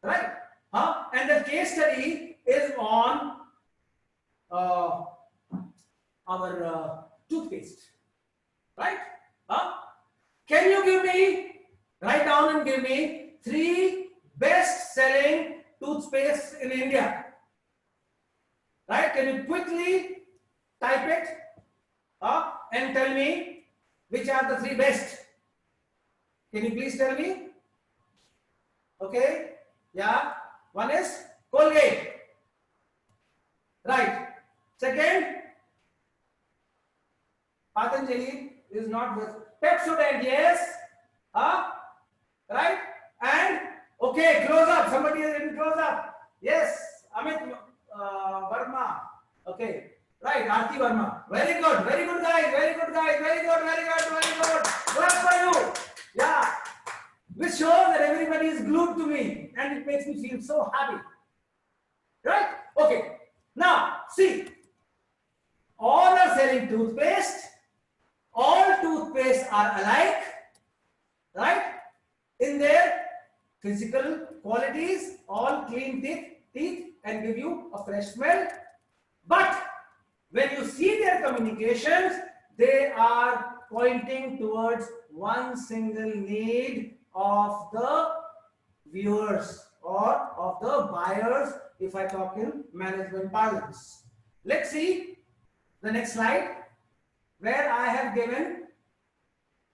right? And the case study is on our toothpaste, right? Can you give me, write down and give me 3 best selling toothpaste in India? Right? Can you quickly type it and tell me which are the 3 best? Can you please tell me? Okay. Yeah. One is Colgate. Right. Second, Patanjali is not with Pepsodent. Yes. Right. And okay, close up. Somebody is in close up. Yes. Amit Verma. Okay. Right. Aarti Verma. Very good. Very good, guys. Very good, guys. Very good. Very good. Very good. Good for you. Yeah. Which shows that everybody is glued to me, and it makes me feel so happy. Right? Okay. Now, see. All are selling toothpaste. All toothpaste are alike. Right? In their physical qualities, all clean teeth and give you a fresh smell. But when you see their communications, they are pointing towards one single need of the viewers or of the buyers, if I talk in management parlance. Let's see the next slide, where I have given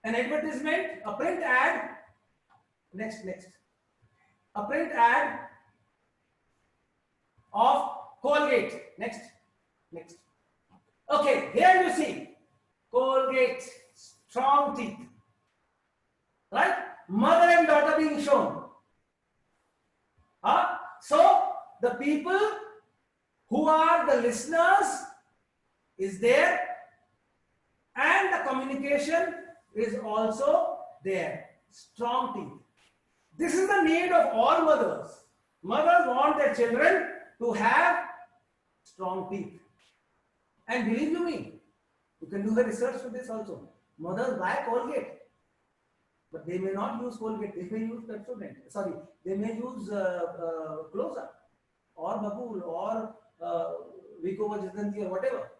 an advertisement, a print ad. Next. A print ad of Colgate. Next. Okay, here you see Colgate, strong teeth, right? Mother and daughter being shown. So the people who are the listeners is there, and the communication is also there. Strong teeth. This is the need of all mothers. Mothers want their children to have strong teeth. And believe you me, you can do the research for this also. Mothers buy Colgate, but they may not use Colgate. They may use Pepsodent. Sorry, they may use Close-Up or Babool or Vicovagildanti or whatever.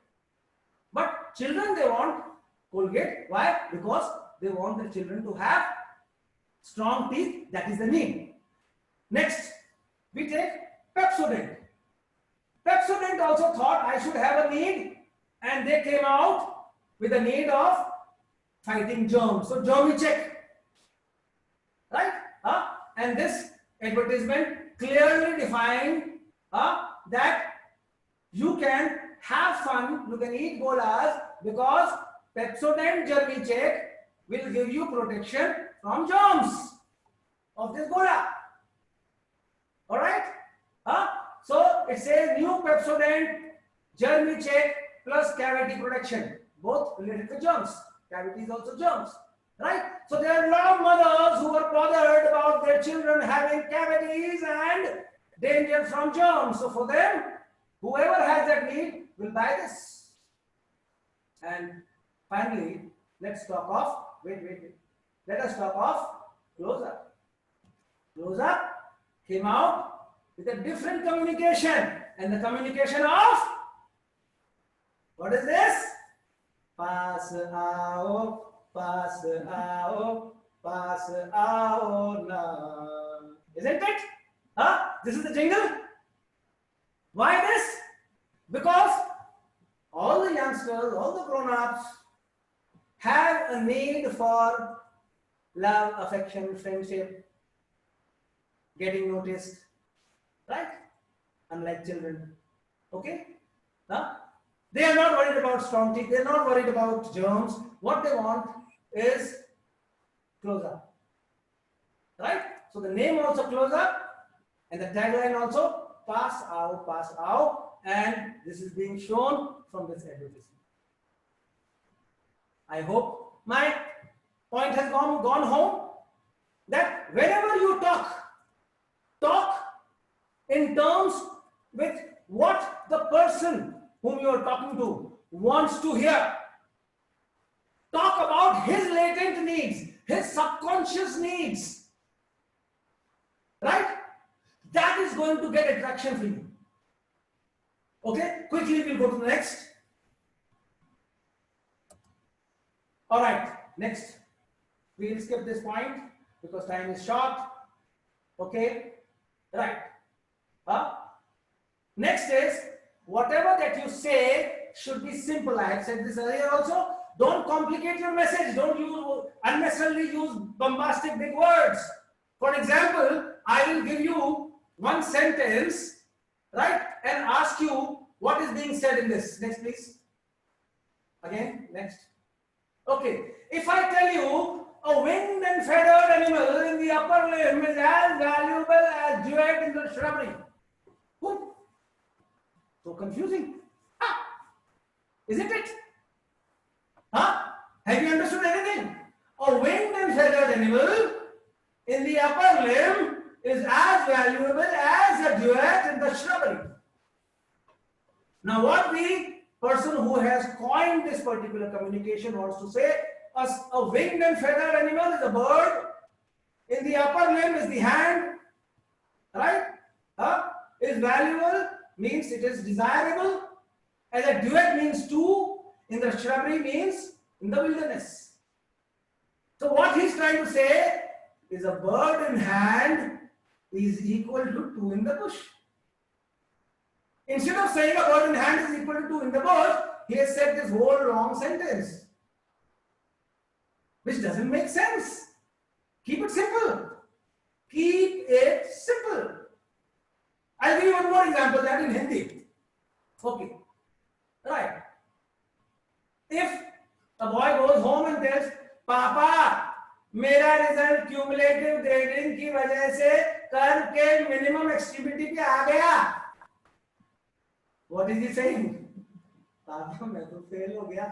But children, they want Colgate. Why? Because they want their children to have strong teeth. That is the need. Next, we take Pepsodent. Pepsodent also thought I should have a need, and they came out with a need of fighting germs. So germy check, right? And this advertisement clearly defined that you can have fun, you can eat golas because Pepsodent germy check will give you protection from germs of this gola. All right? So it says new Pepsodent germy check plus cavity protection, both related to germs. Cavity is also germs, right? So there are a lot of mothers who are bothered about their children having cavities and danger from germs. So for them, whoever has that need will buy this. And finally, let's talk of, wait. Let us talk of Close-Up. Close-Up came out with a different communication, and the communication of, what is this? Paas aao, paas aao, paas aao na. Isn't it? This is the jingle. Why this? Because all the youngsters, all the grown-ups have a need for love, affection, friendship, getting noticed, right? Unlike children. Okay? They are not worried about strong teeth. They are not worried about germs. What they want is Close-Up. Right? So the name also Close-Up, and the tagline also pass out, and this is being shown from this advertisement. I hope my point has gone home, that whenever you talk in terms with what the person whom you are talking to wants to hear. Talk about his latent needs, his subconscious needs, right? That is going to get attraction for you. Okay, quickly we'll go to the next. All right, next. We'll skip this point because time is short. Okay, right. Next is, whatever that you say should be simple. I have said this earlier also. Don't complicate your message. Don't unnecessarily use bombastic big words. For example, I will give you one sentence, right, and ask you what is being said in this. Next, please. Again, next. Okay. If I tell you a winged and feathered animal in the upper limb is as valuable as jewel in the shrubbery. Who? So confusing. Isn't it? Have you understood anything? A winged and feathered animal in the upper limb is as valuable as a duet in the shrubbery. Now what the person who has coined this particular communication wants to say, a winged and feathered animal is a bird, in the upper limb is the hand, right? Is valuable means it is desirable, and a duet means two, in the shrubbery means in the wilderness. So what he's trying to say is a bird in hand is equal to two in the bush. Instead of saying a bird in hand is equal to two in the bush, he has said this whole long sentence, which doesn't make sense. Keep it simple. Keep it simple. I'll give you one more example, that in Hindi. Okay. Right. If a boy goes home and tells, Papa, मेरा result cumulative grading की वजह से curve के minimum extremity पे आ गया. What is he saying? पापा मैं तो फेल हो गया.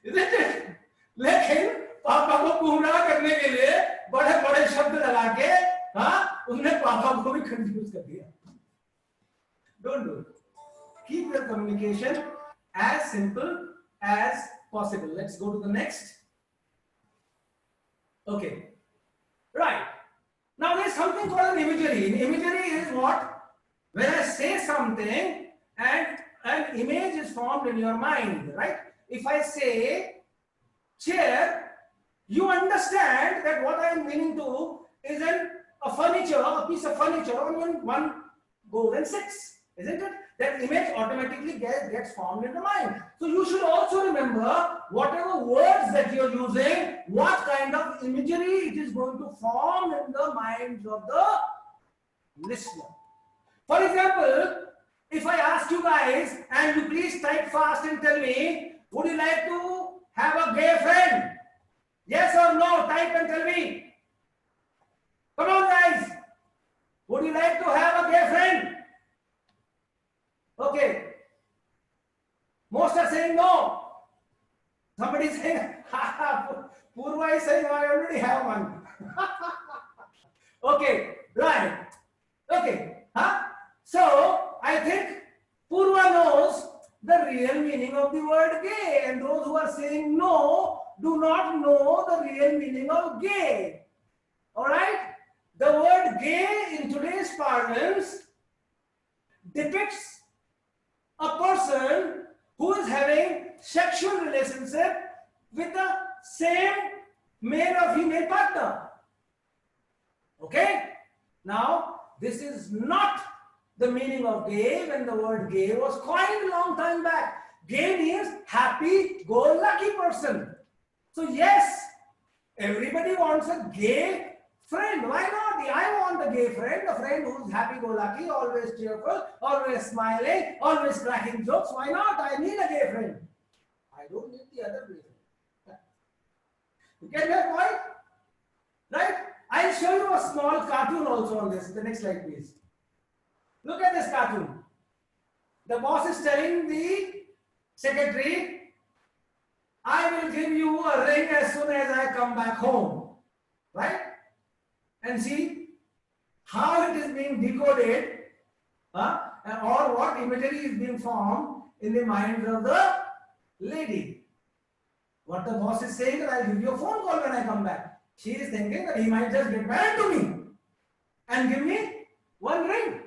Isn't it? लेकिन पापा को गुमराह करने के लिए बड़े बड़े शब्द लगा के उसने पापा को भी कंफ्यूज कर दिया. Don't do it. Keep your communication as simple as possible. Let's go to the next. Okay. Right. Now there's something called an imagery. Imagery is what? When I say something and an image is formed in your mind, right? If I say chair, you understand that what I am meaning to is a furniture, a piece of furniture on one goes and sits, isn't it? That image automatically gets formed in the mind. So you should also remember whatever words that you're using, what kind of imagery it is going to form in the minds of the listener. For example, if I ask you guys, and you please type fast and tell me, would you like to have a gay friend? Yes or no? Type and tell me. Come on, guys. Would you like to have a gay friend? Okay. Most are saying no. Somebody is saying, Purva is saying, I already have one. Okay, right. Okay. Huh? So, I think Purva knows the real meaning of the word gay, and those who are saying no do not know the real meaning of gay. Alright? The word gay in today's parlance depicts a person who is having sexual relationship with the same male or female partner. Okay? Now, this is not the meaning of gay when the word gay was coined a long time back. Gay means happy-go-lucky person. So yes, everybody wants a gay friend. Why not? I want a gay friend, a friend who's happy-go-lucky, always cheerful, always smiling, always cracking jokes. Why not? I need a gay friend. I don't need the other gay friend. You get that point? Right? I'll show you a small cartoon also on this. The next slide, please. Look at this cartoon. The boss is telling the secretary, I will give you a ring as soon as I come back home. Right? And see how it is being decoded, or what imagery is being formed in the minds of the lady. What the boss is saying, I'll give you a phone call when I come back. She is thinking that he might just get back to me and give me one ring.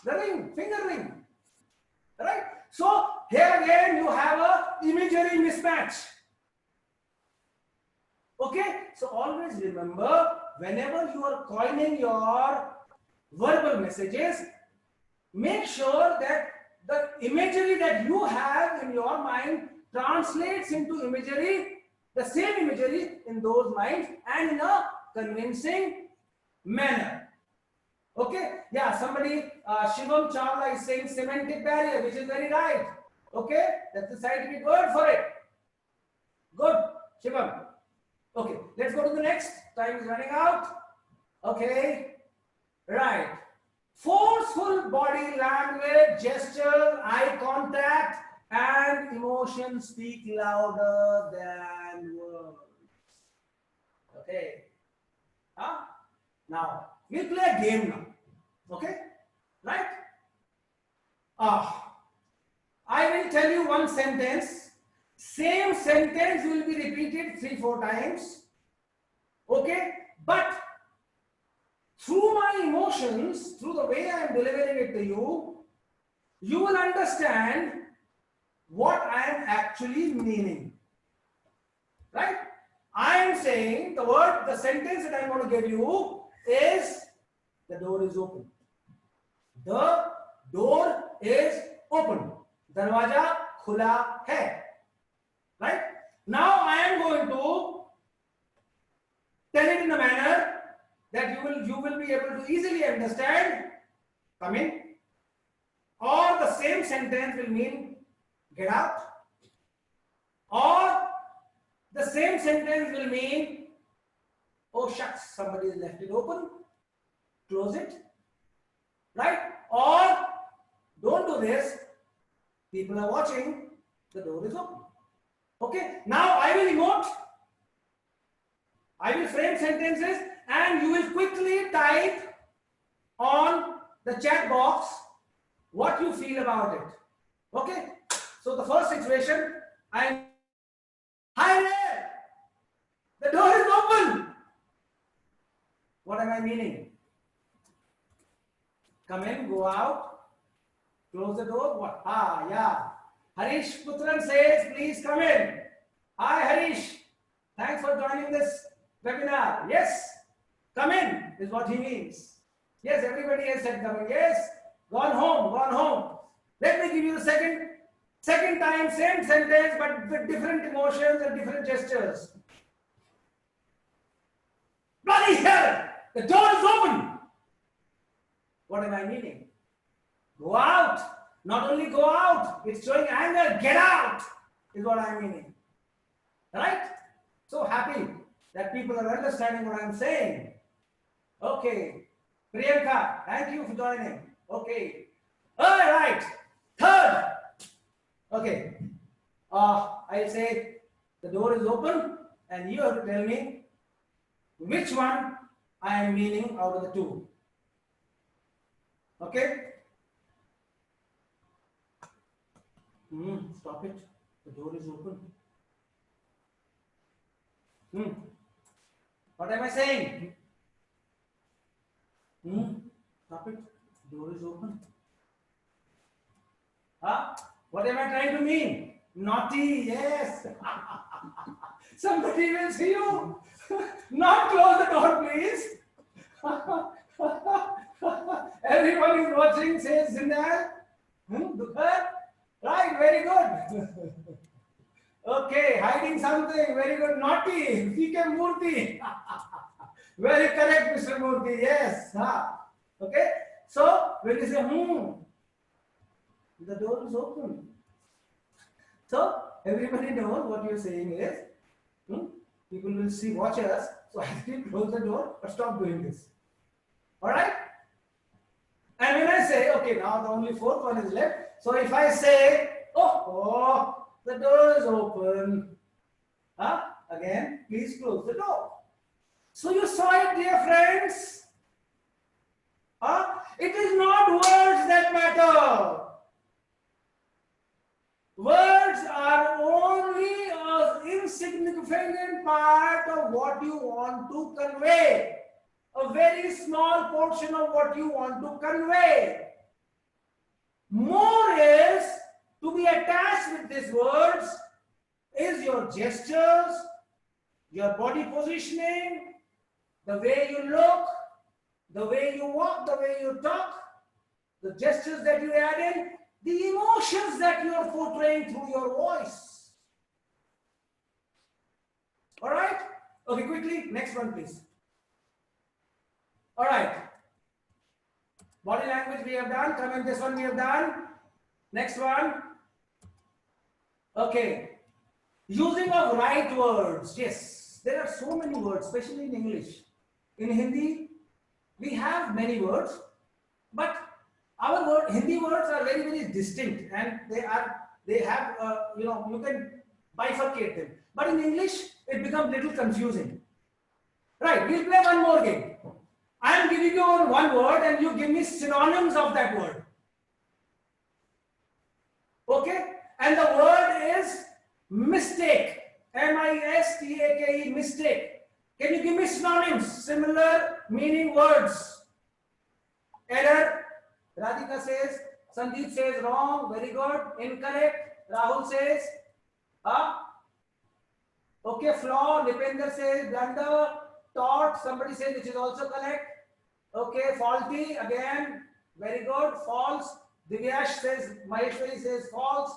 The ring, finger ring. Right? So here again you have a imagery mismatch. Okay? So always remember, whenever you are coining your verbal messages, make sure that the imagery that you have in your mind translates into imagery, the same imagery in those minds, and in a convincing manner. Okay, yeah, somebody, Shivam Chawla is saying semantic barrier, which is very right. Okay, that's the scientific word for it. Good, Shivam. Okay, let's go to the next. Time is running out. Okay, right. Forceful body language, gesture, eye contact, and emotions speak louder than words. Okay. Now, we'll play a game now. Okay? Right? I will tell you one sentence. Same sentence will be repeated 3-4 times. Okay? But through my emotions, through the way I am delivering it to you, you will understand what I am actually meaning. Right? I am saying the sentence that I am going to give you is, the door is open. The door is open. Darwaja khula hai. Right? Now I am going to tell it in a manner that you will be able to easily understand. Come in. Or the same sentence will mean get out. Or the same sentence will mean, oh shucks, somebody has left it open. Close it. Right? Or don't do this. People are watching. The door is open. Okay? Now I will emote. I will frame sentences and you will quickly type on the chat box what you feel about it. Okay? So the first situation, hi there! The door is open! What am I meaning? Come in, go out. Close the door. What? Ah, yeah. Harish Putran says, please come in. Hi, Harish. Thanks for joining this webinar. Yes, come in is what he means. Yes, everybody has said come in. Yes, gone home, gone home. Let me give you the second time, same sentence, but with different emotions and different gestures. Bloody hell! The door is open. What am I meaning? Go out. Not only go out, it's showing anger. Get out is what I'm meaning. Right? So happy that people are understanding what I'm saying. Okay. Priyanka, thank you for joining. Okay. All right. Third. Okay. I'll say the door is open and you have to tell me which one I am meaning out of the two. Okay? Stop it. The door is open. What am I saying? Stop it. The door is open. What am I trying to mean? Naughty, yes. Somebody will see you. Not close the door, please. Everyone is watching, says Zindal. Dukhar? Right, very good. Okay, hiding something, very good. Naughty, P.K. Murthy. Very correct, Mr. Murthy, yes. Okay, so when you say, the door is open. So, everybody knows what you're saying is, people will see, watch us, so I still close the door, but stop doing this. Alright? And when I say, okay, now the only fourth one is left. So if I say, oh, the door is open. Again, please close the door. So you saw it, dear friends. It is not words that matter. Words are only an insignificant part of what you want to convey. A very small portion of what you want to convey. More is to be attached with these words is your gestures, your body positioning, the way you look, the way you walk, the way you talk, the gestures that you add in, the emotions that you are portraying through your voice. All right? Okay, quickly, next one, please. All right. Body language we have done. Come in, this one we have done. Next one. Okay. Using of right words. Yes, there are so many words, especially in English. In Hindi, we have many words, but our Hindi words are very, very distinct, and they have you can bifurcate them. But in English, it becomes little confusing. Right? We'll play one more game. I am giving you one word, and you give me synonyms of that word. Okay? And the word is mistake. M-I-S-T-A-K-E, mistake. Can you give me synonyms? Similar meaning words. Error. Radhika says, Sandeep says wrong, very good. Incorrect. Rahul says, okay, flaw. Nipender says blunder. Taught, somebody says, which is also correct. Okay, faulty, again, very good. False. Divyash says, Maheshwari says false.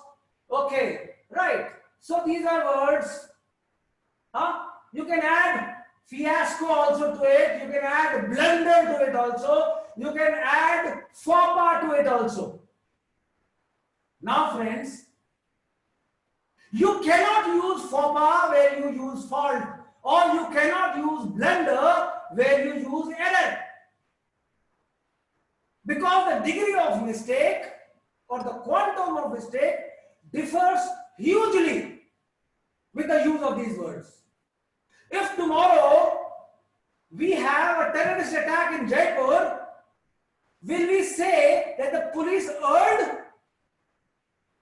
Okay, right. So these are words. You can add fiasco also to it. You can add blunder to it also. You can add faux pas to it also. Now, friends, you cannot use faux pas where you use fault, or you cannot use blunder where you use error. Because the degree of mistake or the quantum of mistake differs hugely with the use of these words. If tomorrow we have a terrorist attack in Jaipur, will we say that the police erred,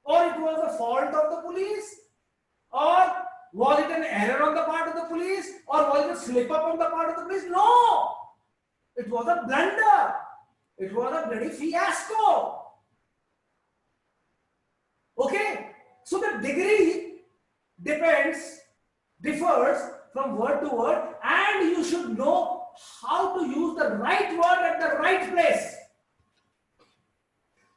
or it was a fault of the police, or was it an error on the part of the police, or was it a slip up on the part of the police? No, it was a blunder. It was a bloody fiasco. the degree differs from word to word, and you should know how to use the right word at the right place.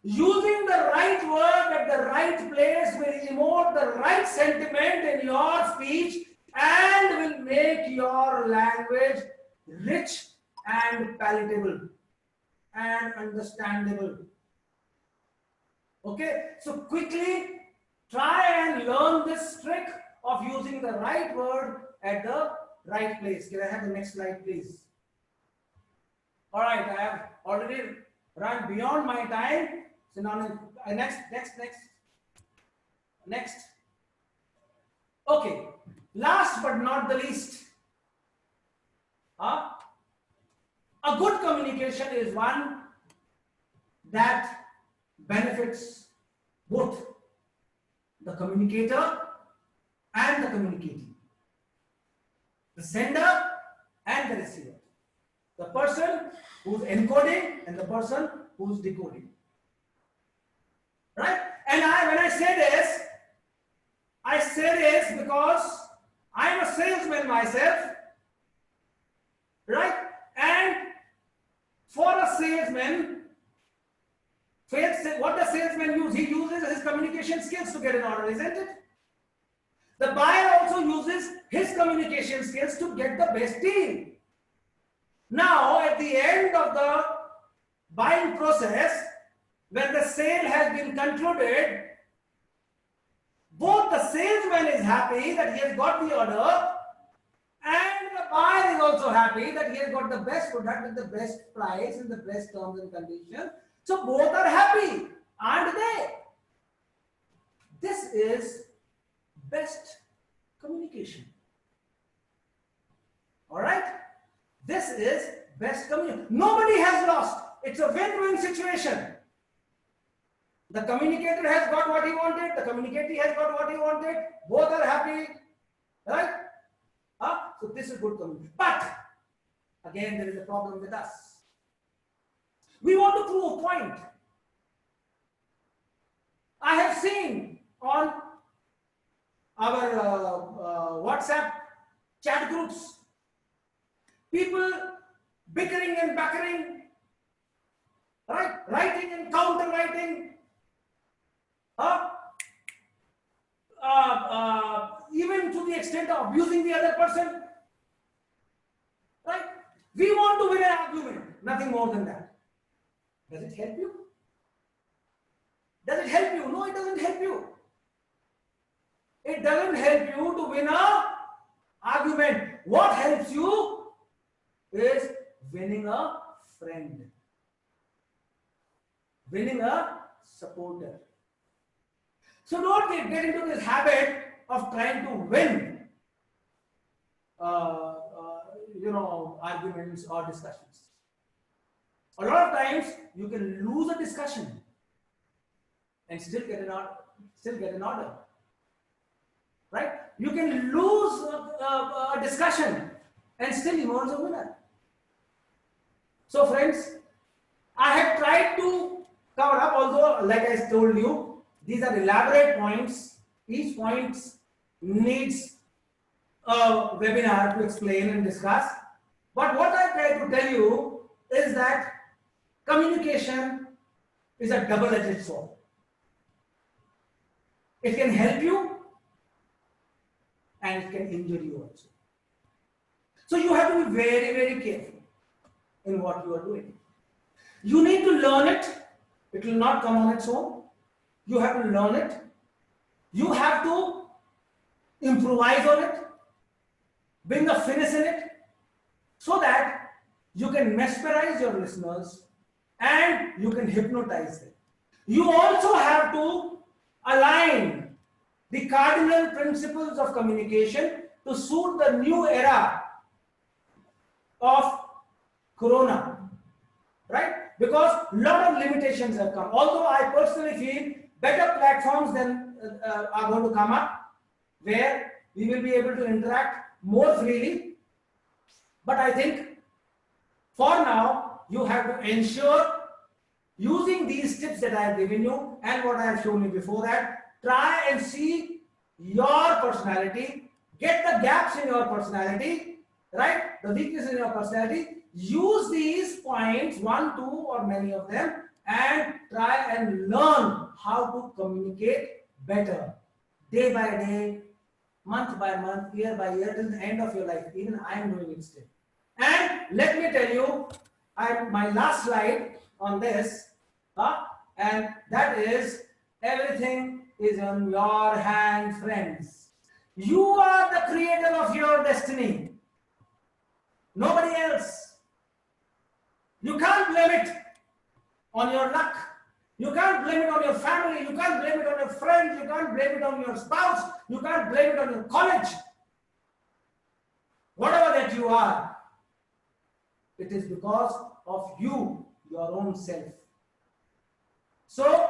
Using the right word at the right place will emote the right sentiment in your speech and will make your language rich and palatable and understandable. Okay, so quickly try and learn this trick of using the right word at the right place. Can I have the next slide, please? All right, I have already run beyond my time. So now, next. Okay, last but not the least, a good communication is one that benefits both the communicator and the communicating, the sender and the receiver, the person who's encoding and the person who's decoding. Right? And when I say this because I'm a salesman myself, right? And for a salesman, what does salesman use? He uses his communication skills to get an order, isn't it? The buyer also uses his communication skills to get the best deal. Now, at the end of the buying process, when the sale has been concluded, both the salesman is happy that he has got the order, and the buyer is also happy that he has got the best product at the best price and the best terms and conditions. So both are happy, aren't they? This is best communication. All right? This is best communication. Nobody has lost. It's a win-win situation. The communicator has got what he wanted, the communicatee has got what he wanted, both are happy, right? So this is good communication. But again, there is a problem with us. We want to prove a point. I have seen on our WhatsApp chat groups people bickering and backering, right? Writing and counter writing. Even to the extent of abusing the other person, right? We want to win an argument, nothing more than that. Does it help you? Does it help you? No, it doesn't help you. It doesn't help you to win an argument. What helps you is winning a friend, winning a supporter. So don't get into this habit of trying to win, arguments or discussions. A lot of times you can lose a discussion and still get an order. Right? You can lose a discussion and still emerge a winner. So friends, I have tried to cover up, although like I told you, these are elaborate points. Each point needs a webinar to explain and discuss. But what I try to tell you is that communication is a double-edged sword. It can help you and it can injure you also. So you have to be very, very careful in what you are doing. You need to learn it. It will not come on its own. You have to learn it. You have to improvise on it, bring a finesse in it, so that you can mesmerize your listeners and you can hypnotize them. You also have to align the cardinal principles of communication to suit the new era of Corona, right? Because a lot of limitations have come. Although I personally feel better platforms than are going to come up, where we will be able to interact more freely. But I think for now, you have to ensure, using these tips that I have given you and what I have shown you before that, try and see your personality, get the gaps in your personality, right? The weaknesses in your personality. Use these points, 1, 2, or many of them, and try and learn how to communicate better, day by day, month by month, year by year, till the end of your life. Even I am doing it still. And let me tell you, my last slide on this, and that is, everything is on your hands, friends. You are the creator of your destiny. Nobody else. You can't blame it on your luck. You can't blame it on your family. You can't blame it on your friends. You can't blame it on your spouse. You can't blame it on your college. Whatever that you are, it is because of you, your own self. So,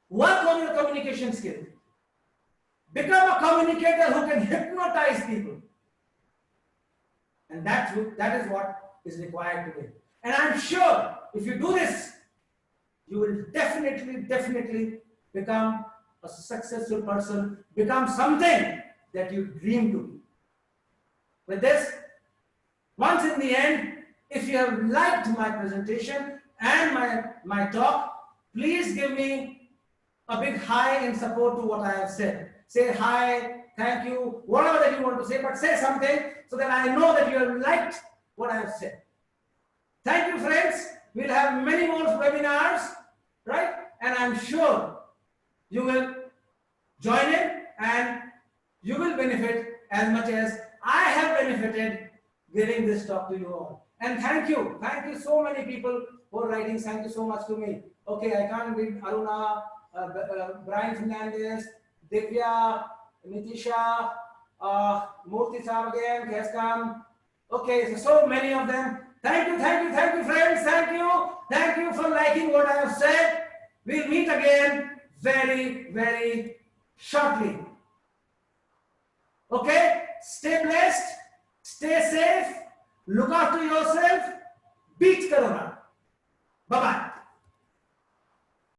work on your communication skill. Become a communicator who can hypnotize people. And that is what is required today. And I'm sure if you do this, you will definitely become a successful person, become something that you dream to be. With this, once in the end, if you have liked my presentation and my talk, please give me a big hi in support to what I have said. Say hi, thank you, whatever that you want to say, but say something so that I know that you have liked what I have said. Thank you, friends. We'll have many more webinars, right? And I'm sure you will join in and you will benefit as much as I have benefited giving this talk to you all. And thank you so many people for writing. Thank you so much to me. Okay, I can't read Aruna, Brian Fernandez, Divya, Nitisha, Murthy Saab again, Kestam. Okay, so many of them. Thank you, friends. Thank you for liking what I have said. We'll meet again very shortly. Okay, stay blessed, stay safe, look after yourself, beat Corona. Bye-bye.